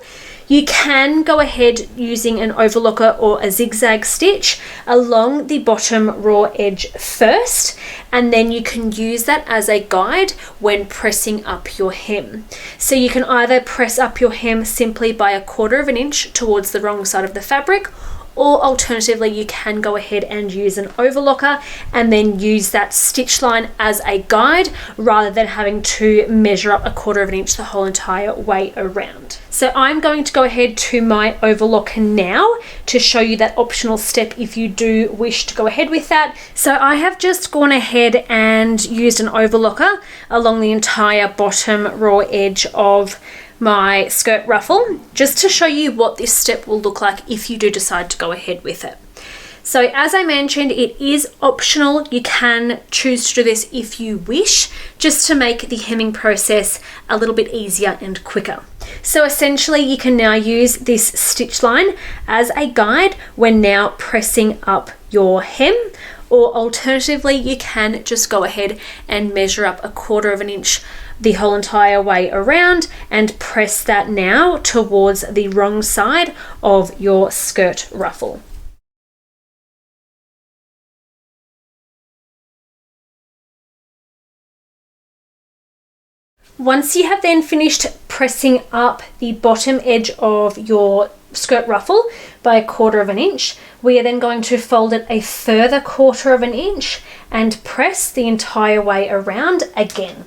you can go ahead using an overlocker or a zigzag stitch along the bottom raw edge first, and then you can use that as a guide when pressing up your hem. So you can either press up your hem simply by 1/4 inch towards the wrong side of the fabric, or alternatively you can go ahead and use an overlocker and then use that stitch line as a guide rather than having to measure up 1/4 inch the whole entire way around. So I'm going to go ahead to my overlocker now to show you that optional step if you do wish to go ahead with that. So I have just gone ahead and used an overlocker along the entire bottom raw edge of my skirt ruffle, just to show you what this step will look like if you do decide to go ahead with it. So as I mentioned, it is optional. You can choose to do this if you wish, just to make the hemming process a little bit easier and quicker. So essentially you can now use this stitch line as a guide when now pressing up your hem, or alternatively you can just go ahead and measure up 1/4 inch the whole entire way around and press that now towards the wrong side of your skirt ruffle. Once you have then finished pressing up the bottom edge of your skirt ruffle by 1/4 inch, we are then going to fold it a further 1/4 inch and press the entire way around again.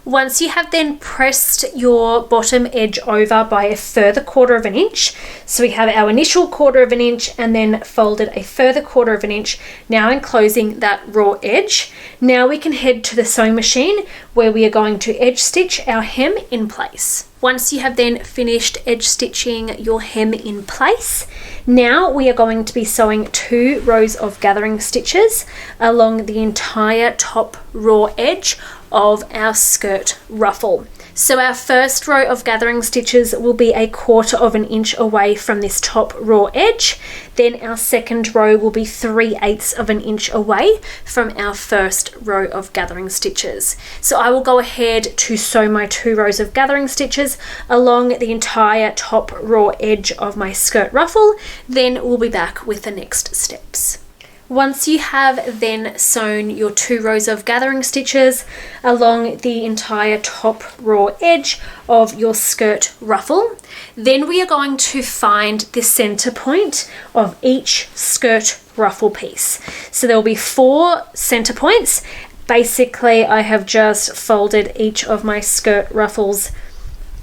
Once you have then pressed your bottom edge over by a further 1/4 inch, so we have our initial 1/4 inch and then folded a further 1/4 inch, now enclosing that raw edge, now we can head to the sewing machine where we are going to edge stitch our hem in place. Once you have then finished edge stitching your hem in place, now we are going to be sewing 2 rows of gathering stitches along the entire top raw edge of our skirt ruffle. So our first row of gathering stitches will be a 1/4 inch away from this top raw edge. Then our second row will be 3/8 inch away from our first row of gathering stitches. So I will go ahead to sew my 2 rows of gathering stitches along the entire top raw edge of my skirt ruffle. Then we'll be back with the next steps. Once you have then sewn your 2 rows of gathering stitches along the entire top raw edge of your skirt ruffle, then we are going to find the center point of each skirt ruffle piece. So there will be 4 center points. Basically, I have just folded each of my skirt ruffles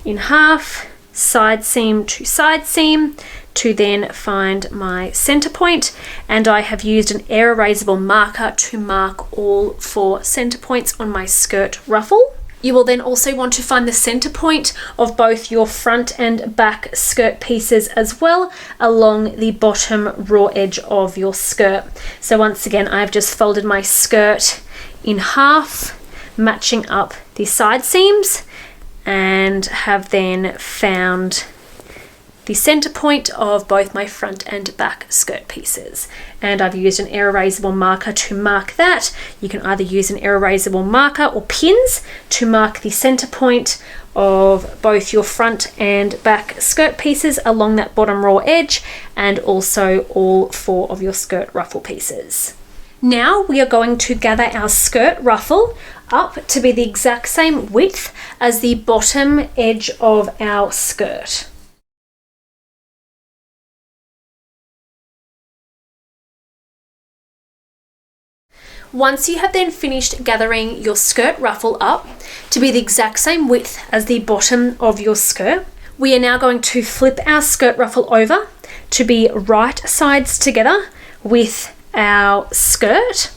in half, side seam to side seam, to then find my center point, and I have used an air erasable marker to mark all 4 center points on my skirt ruffle. You will then also want to find the center point of both your front and back skirt pieces as well along the bottom raw edge of your skirt. So once again, I've just folded my skirt in half, matching up the side seams, and have then found the center point of both my front and back skirt pieces. And I've used an air erasable marker to mark that. You can either use an air erasable marker or pins to mark the center point of both your front and back skirt pieces along that bottom raw edge, and also all 4 of your skirt ruffle pieces. Now we are going to gather our skirt ruffle up to be the exact same width as the bottom edge of our skirt. Once you have then finished gathering your skirt ruffle up to be the exact same width as the bottom of your skirt, we are now going to flip our skirt ruffle over to be right sides together with our skirt.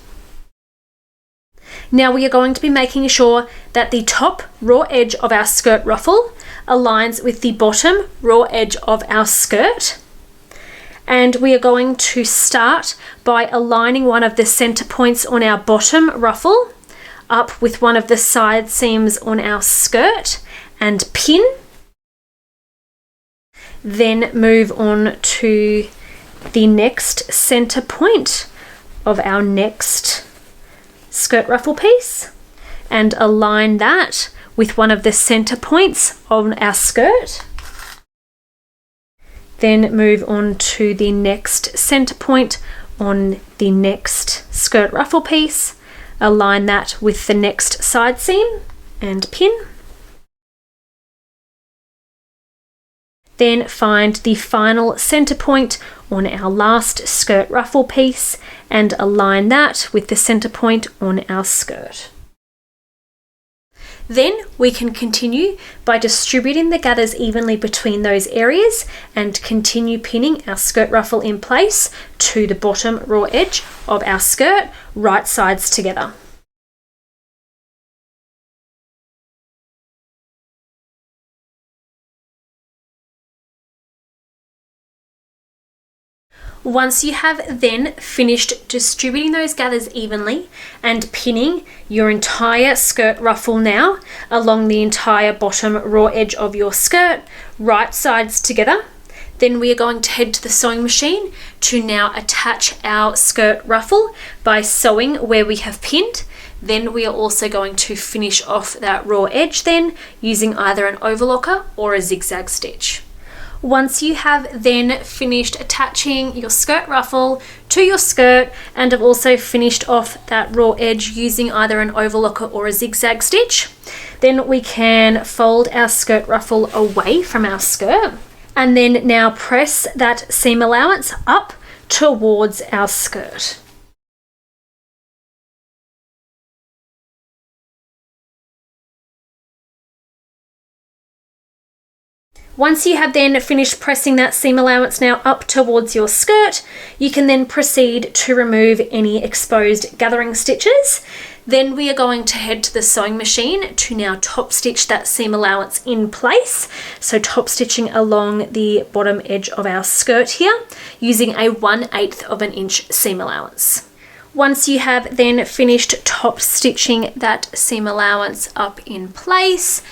Now we are going to be making sure that the top raw edge of our skirt ruffle aligns with the bottom raw edge of our skirt. And we are going to start by aligning one of the center points on our bottom ruffle up with one of the side seams on our skirt and pin. Then move on to the next center point of our next skirt ruffle piece and align that with one of the center points on our skirt. Then move on to the next center point on the next skirt ruffle piece. Align that with the next side seam and pin. Then find the final center point on our last skirt ruffle piece and align that with the center point on our skirt. Then we can continue by distributing the gathers evenly between those areas and continue pinning our skirt ruffle in place to the bottom raw edge of our skirt, right sides together. Once you have then finished distributing those gathers evenly and pinning your entire skirt ruffle now along the entire bottom raw edge of your skirt, right sides together, then we are going to head to the sewing machine to now attach our skirt ruffle by sewing where we have pinned. Then we are also going to finish off that raw edge then using either an overlocker or a zigzag stitch. Once you have then finished attaching your skirt ruffle to your skirt and have also finished off that raw edge using either an overlocker or a zigzag stitch, then we can fold our skirt ruffle away from our skirt and then now press that seam allowance up towards our skirt. Once you have then finished pressing that seam allowance now up towards your skirt, you can then proceed to remove any exposed gathering stitches. Then we are going to head to the sewing machine to now top stitch that seam allowance in place. So top stitching along the bottom edge of our skirt here using a 1/8 of an inch seam allowance. Once you have then finished top stitching that seam allowance up in place,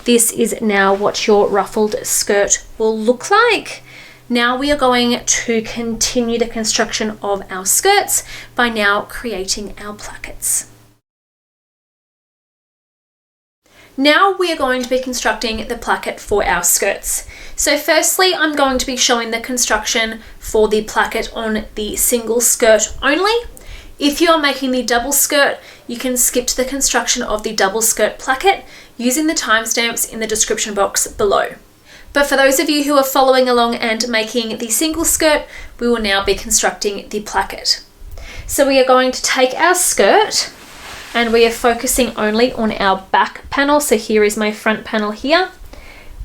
this is now what your ruffled skirt will look like. Now we are going to continue the construction of our skirts by now creating our plackets. Now we are going to be constructing the placket for our skirts. So firstly, I'm going to be showing the construction for the placket on the single skirt only. If you are making the double skirt, you can skip to the construction of the double skirt placket using the timestamps in the description box below. But for those of you who are following along and making the single skirt, we will now be constructing the placket. So we are going to take our skirt and we are focusing only on our back panel. So here is my front panel here.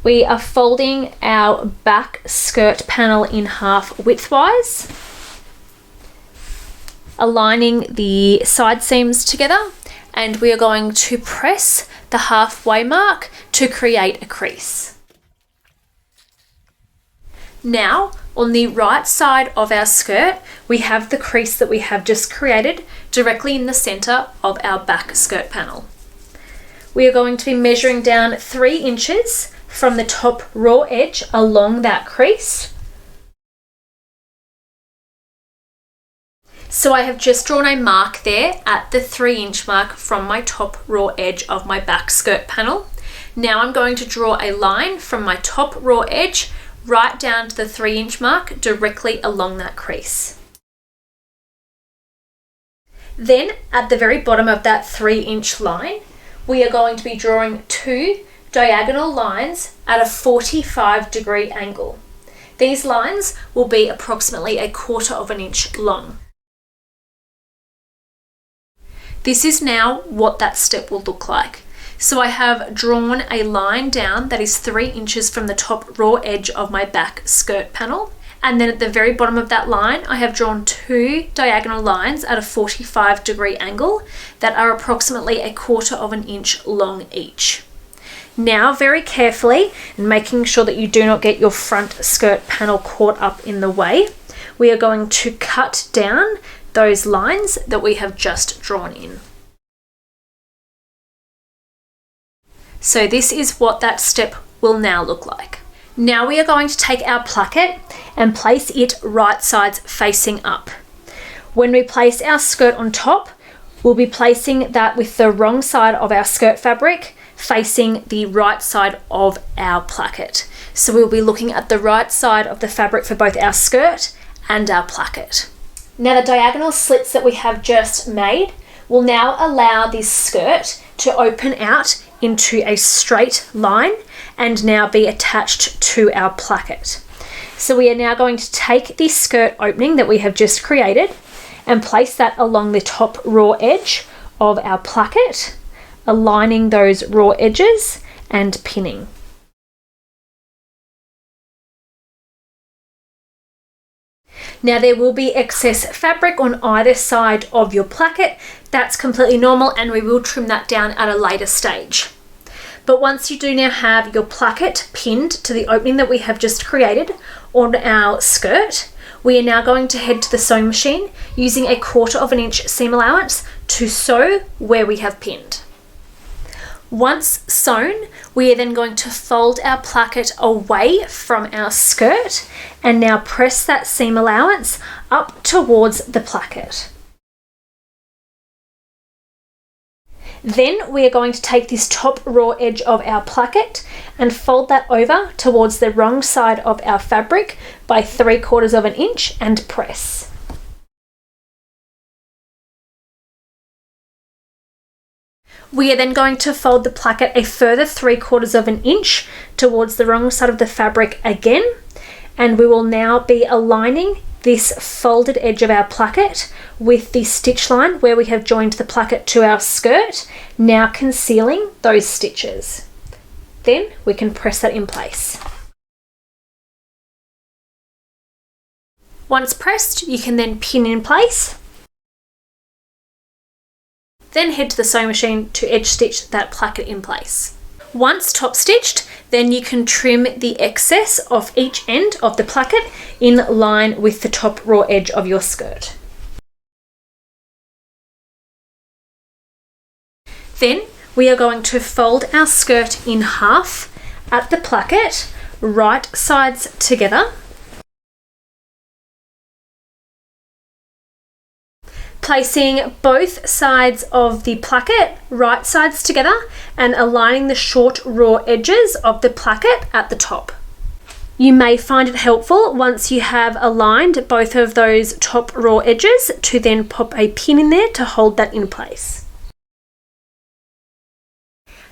We are folding our back skirt panel in half widthwise, aligning the side seams together, and we are going to press the halfway mark to create a crease. Now, on the right side of our skirt, we have the crease that we have just created directly in the center of our back skirt panel. We are going to be measuring down 3 inches from the top raw edge along that crease. So I have just drawn a mark there at the 3-inch mark from my top raw edge of my back skirt panel. Now I'm going to draw a line from my top raw edge right down to the 3-inch mark directly along that crease. Then at the very bottom of that 3-inch line, we are going to be drawing 2 diagonal lines at a 45-degree angle. These lines will be approximately 1/4 inch long. This is now what that step will look like. So I have drawn a line down that is 3 inches from the top raw edge of my back skirt panel. And then at the very bottom of that line, I have drawn 2 diagonal lines at a 45-degree angle that are approximately 1/4 inch long each. Now, very carefully, and making sure that you do not get your front skirt panel caught up in the way, we are going to cut down those lines that we have just drawn in. So this is what that step will now look like. Now we are going to take our placket and place it right sides facing up. When we place our skirt on top, we'll be placing that with the wrong side of our skirt fabric facing the right side of our placket. So we'll be looking at the right side of the fabric for both our skirt and our placket. Now the diagonal slits that we have just made will now allow this skirt to open out into a straight line and now be attached to our placket. So we are now going to take this skirt opening that we have just created and place that along the top raw edge of our placket, aligning those raw edges and pinning. Now there will be excess fabric on either side of your placket. That's completely normal and we will trim that down at a later stage. But once you do now have your placket pinned to the opening that we have just created on our skirt, we are now going to head to the sewing machine using 1/4 inch seam allowance to sew where we have pinned. Once sewn, we are then going to fold our placket away from our skirt and now press that seam allowance up towards the placket. Then we are going to take this top raw edge of our placket and fold that over towards the wrong side of our fabric by 3/4 inch and press. We are then going to fold the placket a further 3/4 inch towards the wrong side of the fabric again, and we will now be aligning this folded edge of our placket with the stitch line where we have joined the placket to our skirt, now concealing those stitches. Then we can press that in place. Once pressed, you can then pin in place. Then head to the sewing machine to edge stitch that placket in place. Once top stitched, then you can trim the excess off each end of the placket in line with the top raw edge of your skirt. Then we are going to fold our skirt in half at the placket, right sides together. Placing both sides of the placket right sides together and aligning the short raw edges of the placket at the top. You may find it helpful once you have aligned both of those top raw edges to then pop a pin in there to hold that in place.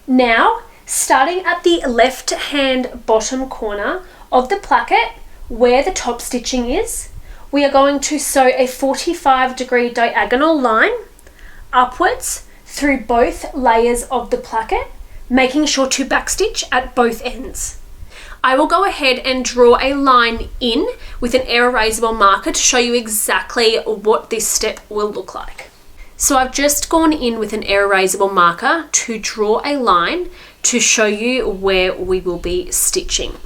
Now, starting at the left hand bottom corner of the placket where the top stitching is, we are going to sew a 45-degree diagonal line upwards through both layers of the placket, making sure to backstitch at both ends. I will go ahead and draw a line in with an erasable marker to show you exactly what this step will look like. So I've just gone in with an erasable marker to draw a line to show you where we will be stitching.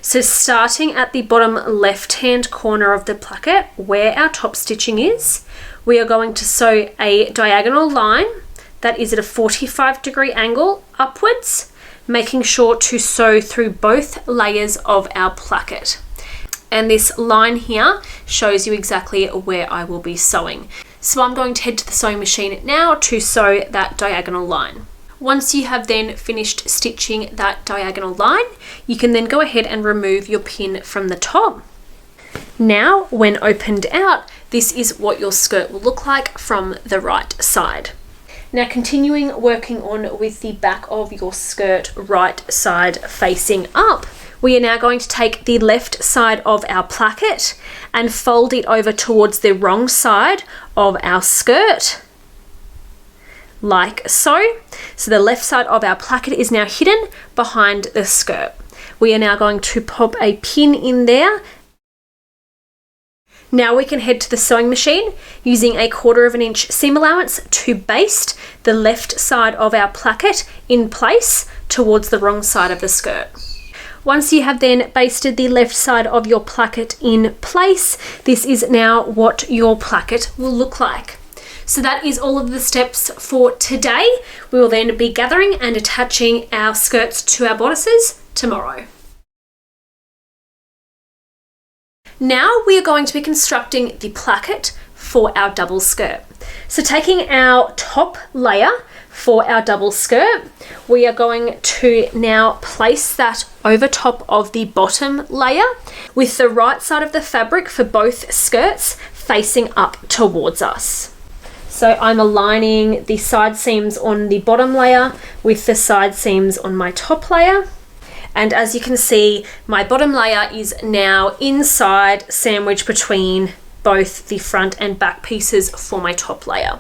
So starting at the bottom left-hand corner of the placket where our top stitching is, we are going to sew a diagonal line that is at a 45-degree angle upwards, making sure to sew through both layers of our placket. And this line here shows you exactly where I will be sewing. So I'm going to head to the sewing machine now to sew that diagonal line. Once you have then finished stitching that diagonal line, you can then go ahead and remove your pin from the top. Now, when opened out, this is what your skirt will look like from the right side. Now continuing working on with the back of your skirt, right side facing up, we are now going to take the left side of our placket and fold it over towards the wrong side of our skirt, like so. So the left side of our placket is now hidden behind the skirt. We are now going to pop a pin in there. Now we can head to the sewing machine using a 1/4 inch seam allowance to baste the left side of our placket in place towards the wrong side of the skirt. Once you have then basted the left side of your placket in place, this is now what your placket will look like. So that is all of the steps for today. We will then be gathering and attaching our skirts to our bodices tomorrow. Now we are going to be constructing the placket for our double skirt. So taking our top layer for our double skirt, we are going to now place that over top of the bottom layer with the right side of the fabric for both skirts facing up towards us. So I'm aligning the side seams on the bottom layer with the side seams on my top layer. And as you can see, my bottom layer is now inside, sandwiched between both the front and back pieces for my top layer.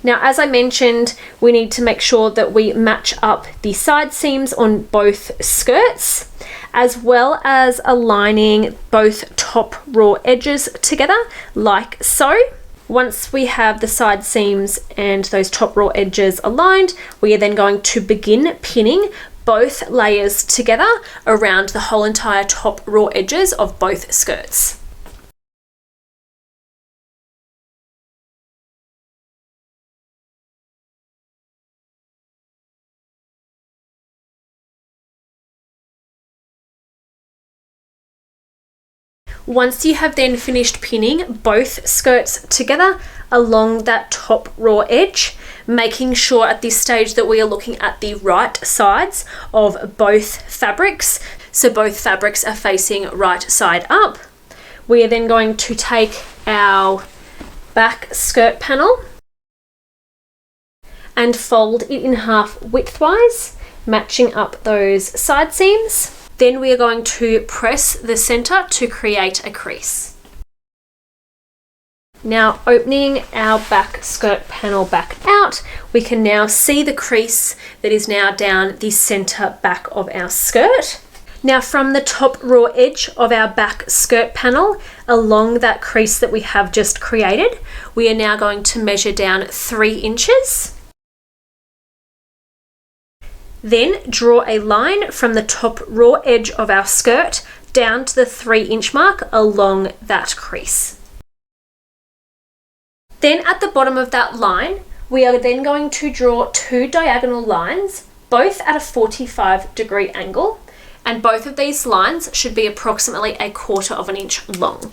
Now, as I mentioned, we need to make sure that we match up the side seams on both skirts, as well as aligning both top raw edges together, like so. Once we have the side seams and those top raw edges aligned, we are then going to begin pinning both layers together around the whole entire top raw edges of both skirts. Once you have then finished pinning both skirts together along that top raw edge, making sure at this stage that we are looking at the right sides of both fabrics, so both fabrics are facing right side up, we are then going to take our back skirt panel and fold it in half widthwise, matching up those side seams. Then we are going to press the center to create a crease. Now opening our back skirt panel back out, we can now see the crease that is now down the center back of our skirt. Now from the top raw edge of our back skirt panel, along that crease that we have just created, we are now going to measure down 3 inches. Then draw a line from the top raw edge of our skirt down to the 3-inch mark along that crease. Then at the bottom of that line, we are then going to draw 2 diagonal lines, both at a 45-degree angle, and both of these lines should be approximately 1/4 inch long.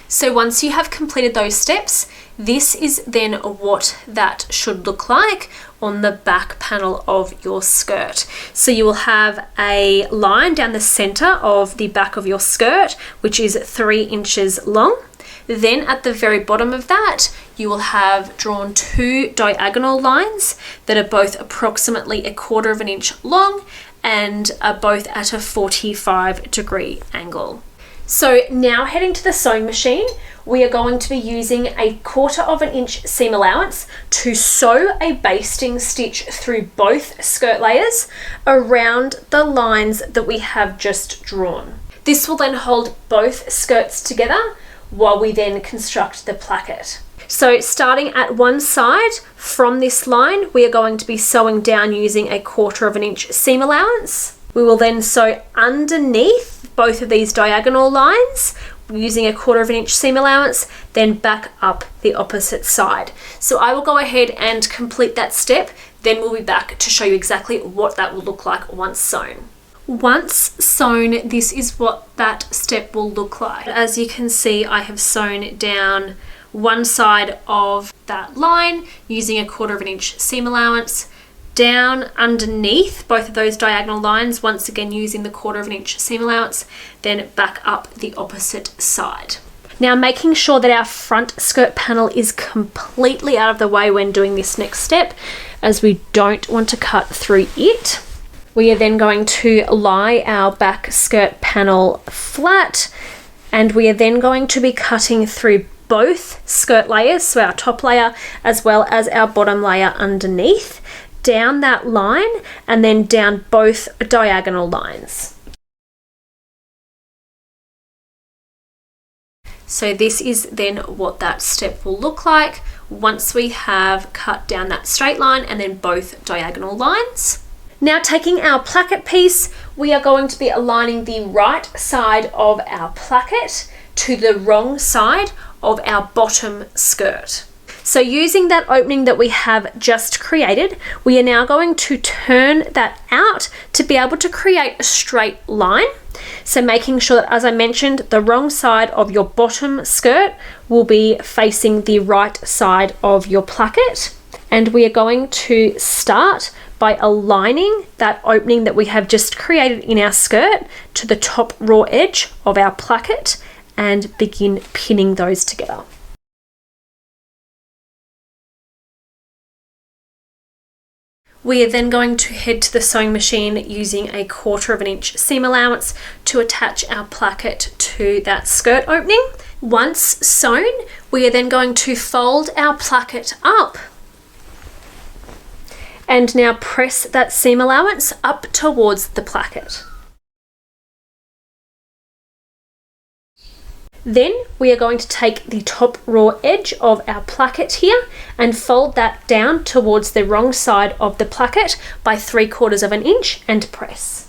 So once you have completed those steps, this is then what that should look like on the back panel of your skirt. So you will have a line down the center of the back of your skirt, which is 3 inches long. Then at the very bottom of that, you will have drawn 2 diagonal lines that are both approximately 1/4 inch long and are both at a 45-degree angle. So now heading to the sewing machine, we are going to be using a 1/4 inch seam allowance to sew a basting stitch through both skirt layers around the lines that we have just drawn. This will then hold both skirts together while we then construct the placket. So starting at one side from this line, we are going to be sewing down using a 1/4 inch seam allowance. We will then sew underneath both of these diagonal lines using a 1/4 inch seam allowance, then back up the opposite side. So I will go ahead and complete that step, then we'll be back to show you exactly what that will look like once sewn. Once sewn, this is what that step will look like. As you can see, I have sewn down one side of that line using a 1/4 inch seam allowance, down underneath both of those diagonal lines, once again using the 1/4 inch seam allowance, then back up the opposite side. Now making sure that our front skirt panel is completely out of the way when doing this next step, as we don't want to cut through it. We are then going to lie our back skirt panel flat, and we are then going to be cutting through both skirt layers, so our top layer as well as our bottom layer underneath, down that line and then down both diagonal lines. So this is then what that step will look like once we have cut down that straight line and then both diagonal lines. Now taking our placket piece, we are going to be aligning the right side of our placket to the wrong side of our bottom skirt. So using that opening that we have just created, we are now going to turn that out to be able to create a straight line. So making sure that, as I mentioned, the wrong side of your bottom skirt will be facing the right side of your placket. And we are going to start by aligning that opening that we have just created in our skirt to the top raw edge of our placket and begin pinning those together. We are then going to head to the sewing machine using a 1/4 inch seam allowance to attach our placket to that skirt opening. Once sewn, we are then going to fold our placket up and now press that seam allowance up towards the placket. Then we are going to take the top raw edge of our placket here and fold that down towards the wrong side of the placket by 3/4 inch and press.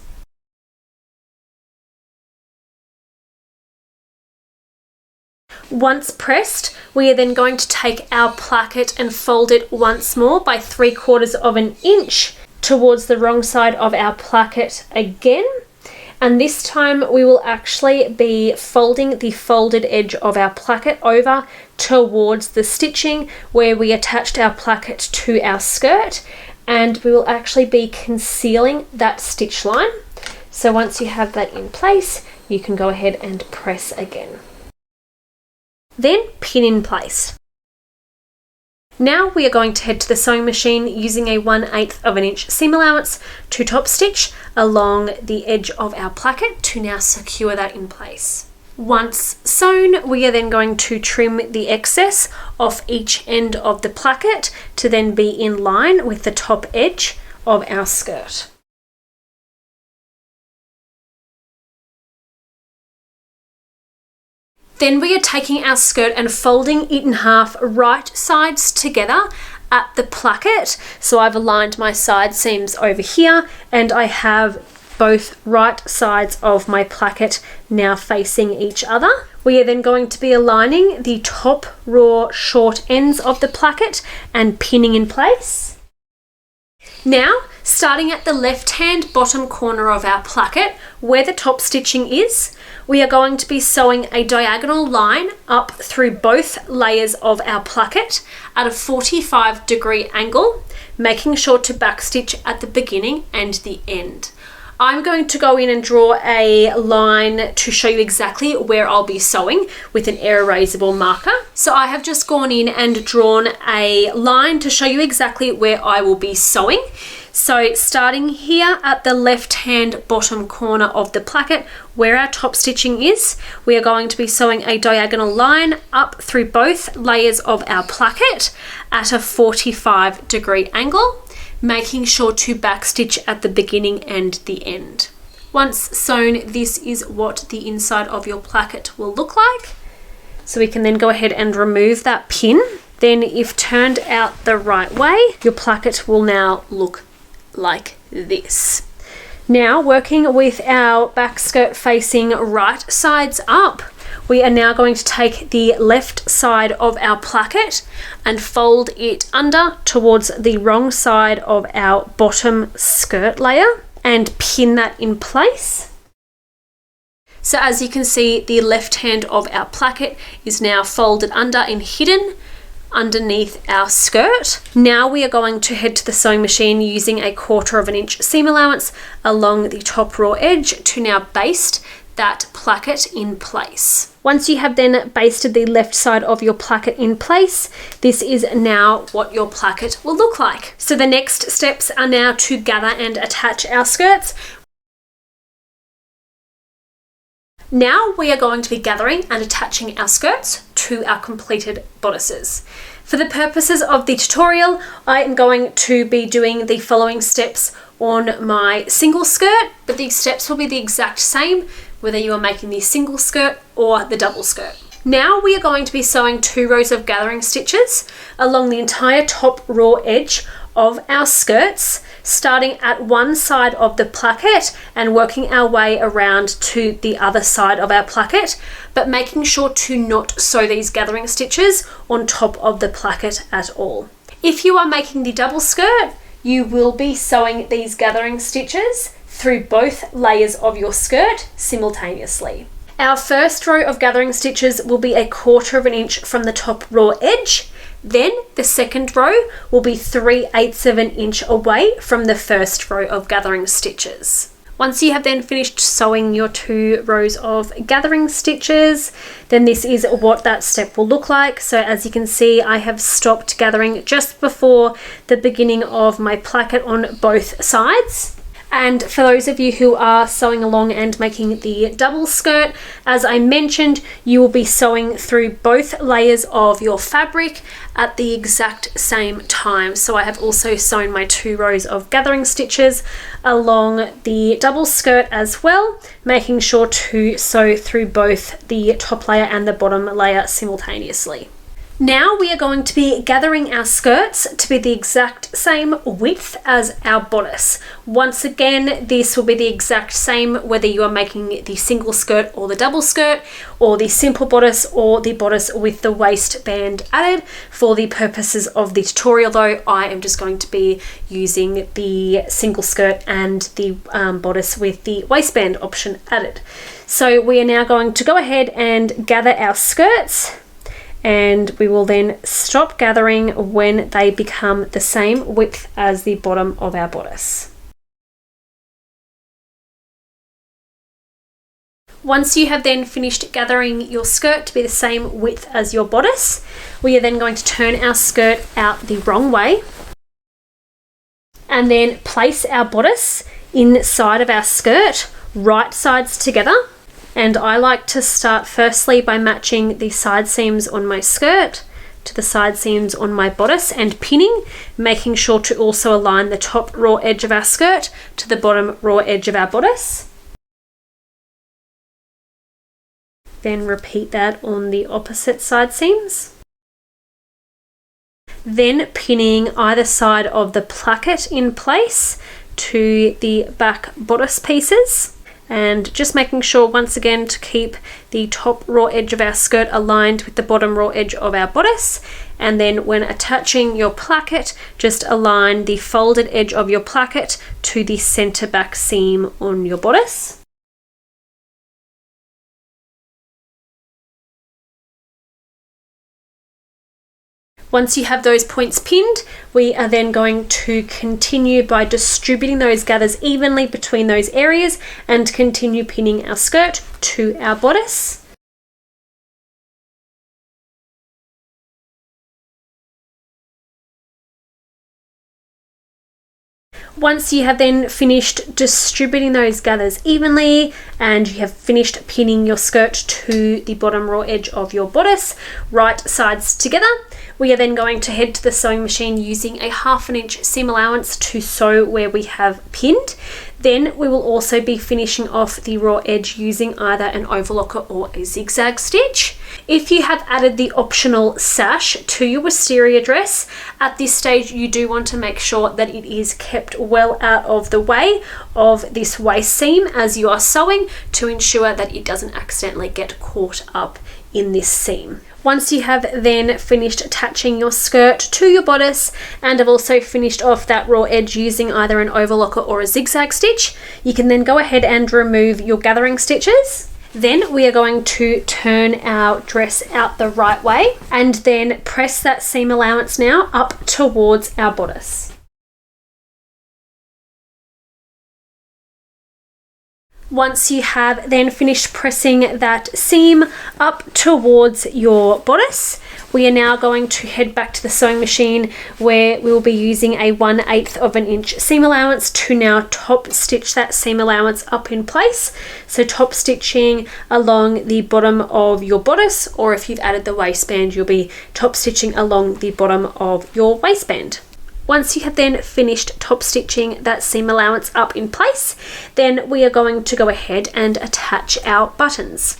Once pressed, we are then going to take our placket and fold it once more by 3/4 inch towards the wrong side of our placket again. And this time we will actually be folding the folded edge of our placket over towards the stitching where we attached our placket to our skirt, and we will actually be concealing that stitch line. So once you have that in place, you can go ahead and press again. Then pin in place. Now we are going to head to the sewing machine using a 1/8 inch seam allowance to top stitch along the edge of our placket to now secure that in place. Once sewn, we are then going to trim the excess off each end of the placket to then be in line with the top edge of our skirt. Then we are taking our skirt and folding it in half right sides together at the placket. So I've aligned my side seams over here and I have both right sides of my placket now facing each other. We are then going to be aligning the top raw short ends of the placket and pinning in place. Now, starting at the left-hand bottom corner of our placket, where the top stitching is, we are going to be sewing a diagonal line up through both layers of our placket at a 45-degree angle, making sure to backstitch at the beginning and the end. I'm going to go in and draw a line to show you exactly where I'll be sewing with an erasable marker. So I have just gone in and drawn a line to show you exactly where I will be sewing. So starting here at the left-hand bottom corner of the placket where our top stitching is, we are going to be sewing a diagonal line up through both layers of our placket at a 45-degree angle, making sure to backstitch at the beginning and the end. Once sewn, this is what the inside of your placket will look like. So we can then go ahead and remove that pin. Then if turned out the right way, your placket will now look like this. Now, working with our back skirt facing right sides up, we are now going to take the left side of our placket and fold it under towards the wrong side of our bottom skirt layer and pin that in place. So as you can see, the left hand of our placket is now folded under and hidden underneath our skirt. Now we are going to head to the sewing machine using a 1/4 inch seam allowance along the top raw edge to now baste that placket in place. Once you have then basted the left side of your placket in place, this is now what your placket will look like. So the next steps are now to gather and attach our skirts. Now we are going to be gathering and attaching our skirts to our completed bodices. For the purposes of the tutorial, I am going to be doing the following steps on my single skirt, but these steps will be the exact same whether you are making the single skirt or the double skirt. Now we are going to be sewing 2 rows of gathering stitches along the entire top raw edge of our skirts, starting at one side of the placket and working our way around to the other side of our placket, but making sure to not sew these gathering stitches on top of the placket at all. If you are making the double skirt, you will be sewing these gathering stitches through both layers of your skirt simultaneously. Our first row of gathering stitches will be 1/4 inch from the top raw edge. Then the second row will be 3/8 of an inch away from the first row of gathering stitches. Once you have then finished sewing your 2 rows of gathering stitches, then this is what that step will look like. So as you can see, I have stopped gathering just before the beginning of my placket on both sides. And for those of you who are sewing along and making the double skirt, as I mentioned, you will be sewing through both layers of your fabric at the exact same time. So I have also sewn my 2 rows of gathering stitches along the double skirt as well, making sure to sew through both the top layer and the bottom layer simultaneously. Now we are going to be gathering our skirts to be the exact same width as our bodice. Once again, this will be the exact same whether you are making the single skirt or the double skirt, or the simple bodice or the bodice with the waistband added. For the purposes of the tutorial though, I am just going to be using the single skirt and the bodice with the waistband option added. So we are now going to go ahead and gather our skirts, and we will then stop gathering when they become the same width as the bottom of our bodice. Once you have then finished gathering your skirt to be the same width as your bodice, we are then going to turn our skirt out the wrong way and then place our bodice inside of our skirt, right sides together. And I like to start firstly by matching the side seams on my skirt to the side seams on my bodice and pinning, making sure to also align the top raw edge of our skirt to the bottom raw edge of our bodice. Then repeat that on the opposite side seams. Then pinning either side of the placket in place to the back bodice pieces. And just making sure once again to keep the top raw edge of our skirt aligned with the bottom raw edge of our bodice. And then when attaching your placket, just align the folded edge of your placket to the center back seam on your bodice. Once you have those points pinned, we are then going to continue by distributing those gathers evenly between those areas and continue pinning our skirt to our bodice. Once you have then finished distributing those gathers evenly and you have finished pinning your skirt to the bottom raw edge of your bodice, right sides together, we are then going to head to the sewing machine using a 1/2 inch seam allowance to sew where we have pinned. Then we will also be finishing off the raw edge using either an overlocker or a zigzag stitch. If you have added the optional sash to your wisteria dress, at this stage you do want to make sure that it is kept well out of the way of this waist seam as you are sewing to ensure that it doesn't accidentally get caught up in this seam. Once you have then finished attaching your skirt to your bodice and have also finished off that raw edge using either an overlocker or a zigzag stitch, you can then go ahead and remove your gathering stitches. Then we are going to turn our dress out the right way and then press that seam allowance now up towards our bodice. Once you have then finished pressing that seam up towards your bodice, we are now going to head back to the sewing machine where we will be using a 1/8 of an inch seam allowance to now top stitch that seam allowance up in place. So top stitching along the bottom of your bodice, or if you've added the waistband, you'll be top stitching along the bottom of your waistband. Once you have then finished top stitching that seam allowance up in place, then we are going to go ahead and attach our buttons.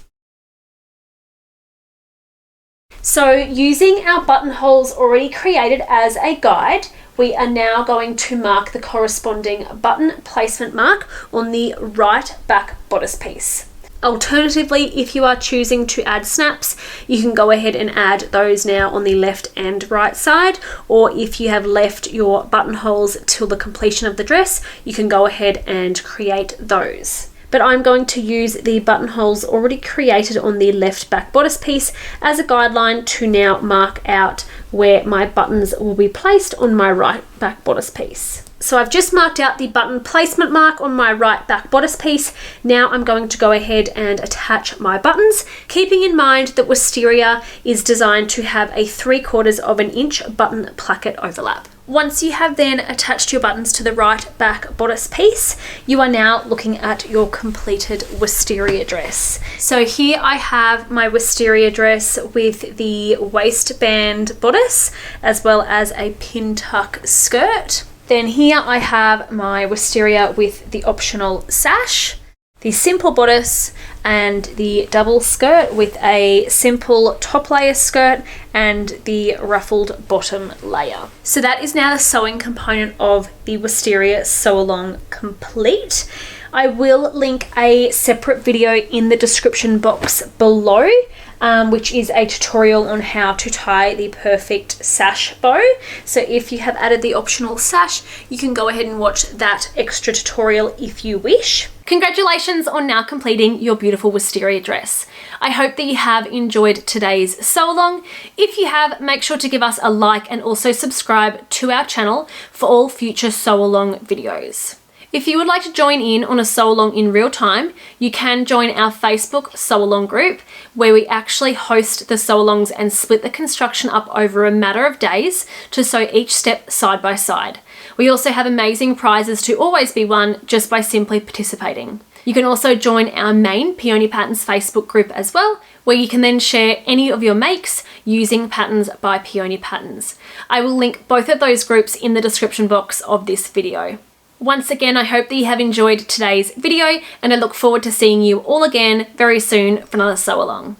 So using our buttonholes already created as a guide, we are now going to mark the corresponding button placement mark on the right back bodice piece. Alternatively, if you are choosing to add snaps, you can go ahead and add those now on the left and right side, or if you have left your buttonholes till the completion of the dress, you can go ahead and create those. But I'm going to use the buttonholes already created on the left back bodice piece as a guideline to now mark out where my buttons will be placed on my right back bodice piece. So I've just marked out the button placement mark on my right back bodice piece. Now I'm going to go ahead and attach my buttons, keeping in mind that Wisteria is designed to have a 3/4 of an inch button placket overlap. Once you have then attached your buttons to the right back bodice piece, you are now looking at your completed Wisteria dress. So here I have my Wisteria dress with the waistband bodice as well as a pintuck skirt. Then here I have my Wisteria with the optional sash, the simple bodice, and the double skirt with a simple top layer skirt and the ruffled bottom layer. So that is now the sewing component of the Wisteria sew along complete. I will link a separate video in the description box below, which is a tutorial on how to tie the perfect sash bow. So if you have added the optional sash, you can go ahead and watch that extra tutorial if you wish. Congratulations on now completing your beautiful Wisteria dress. I hope that you have enjoyed today's sew along. If you have, make sure to give us a like and also subscribe to our channel for all future sew along videos. If you would like to join in on a sew along in real time, you can join our Facebook sew along group where we actually host the sew alongs and split the construction up over a matter of days to sew each step side by side. We also have amazing prizes to always be won just by simply participating. You can also join our main Peony Patterns Facebook group as well, where you can then share any of your makes using Patterns by Peony Patterns. I will link both of those groups in the description box of this video. Once again, I hope that you have enjoyed today's video, and I look forward to seeing you all again very soon for another sew along.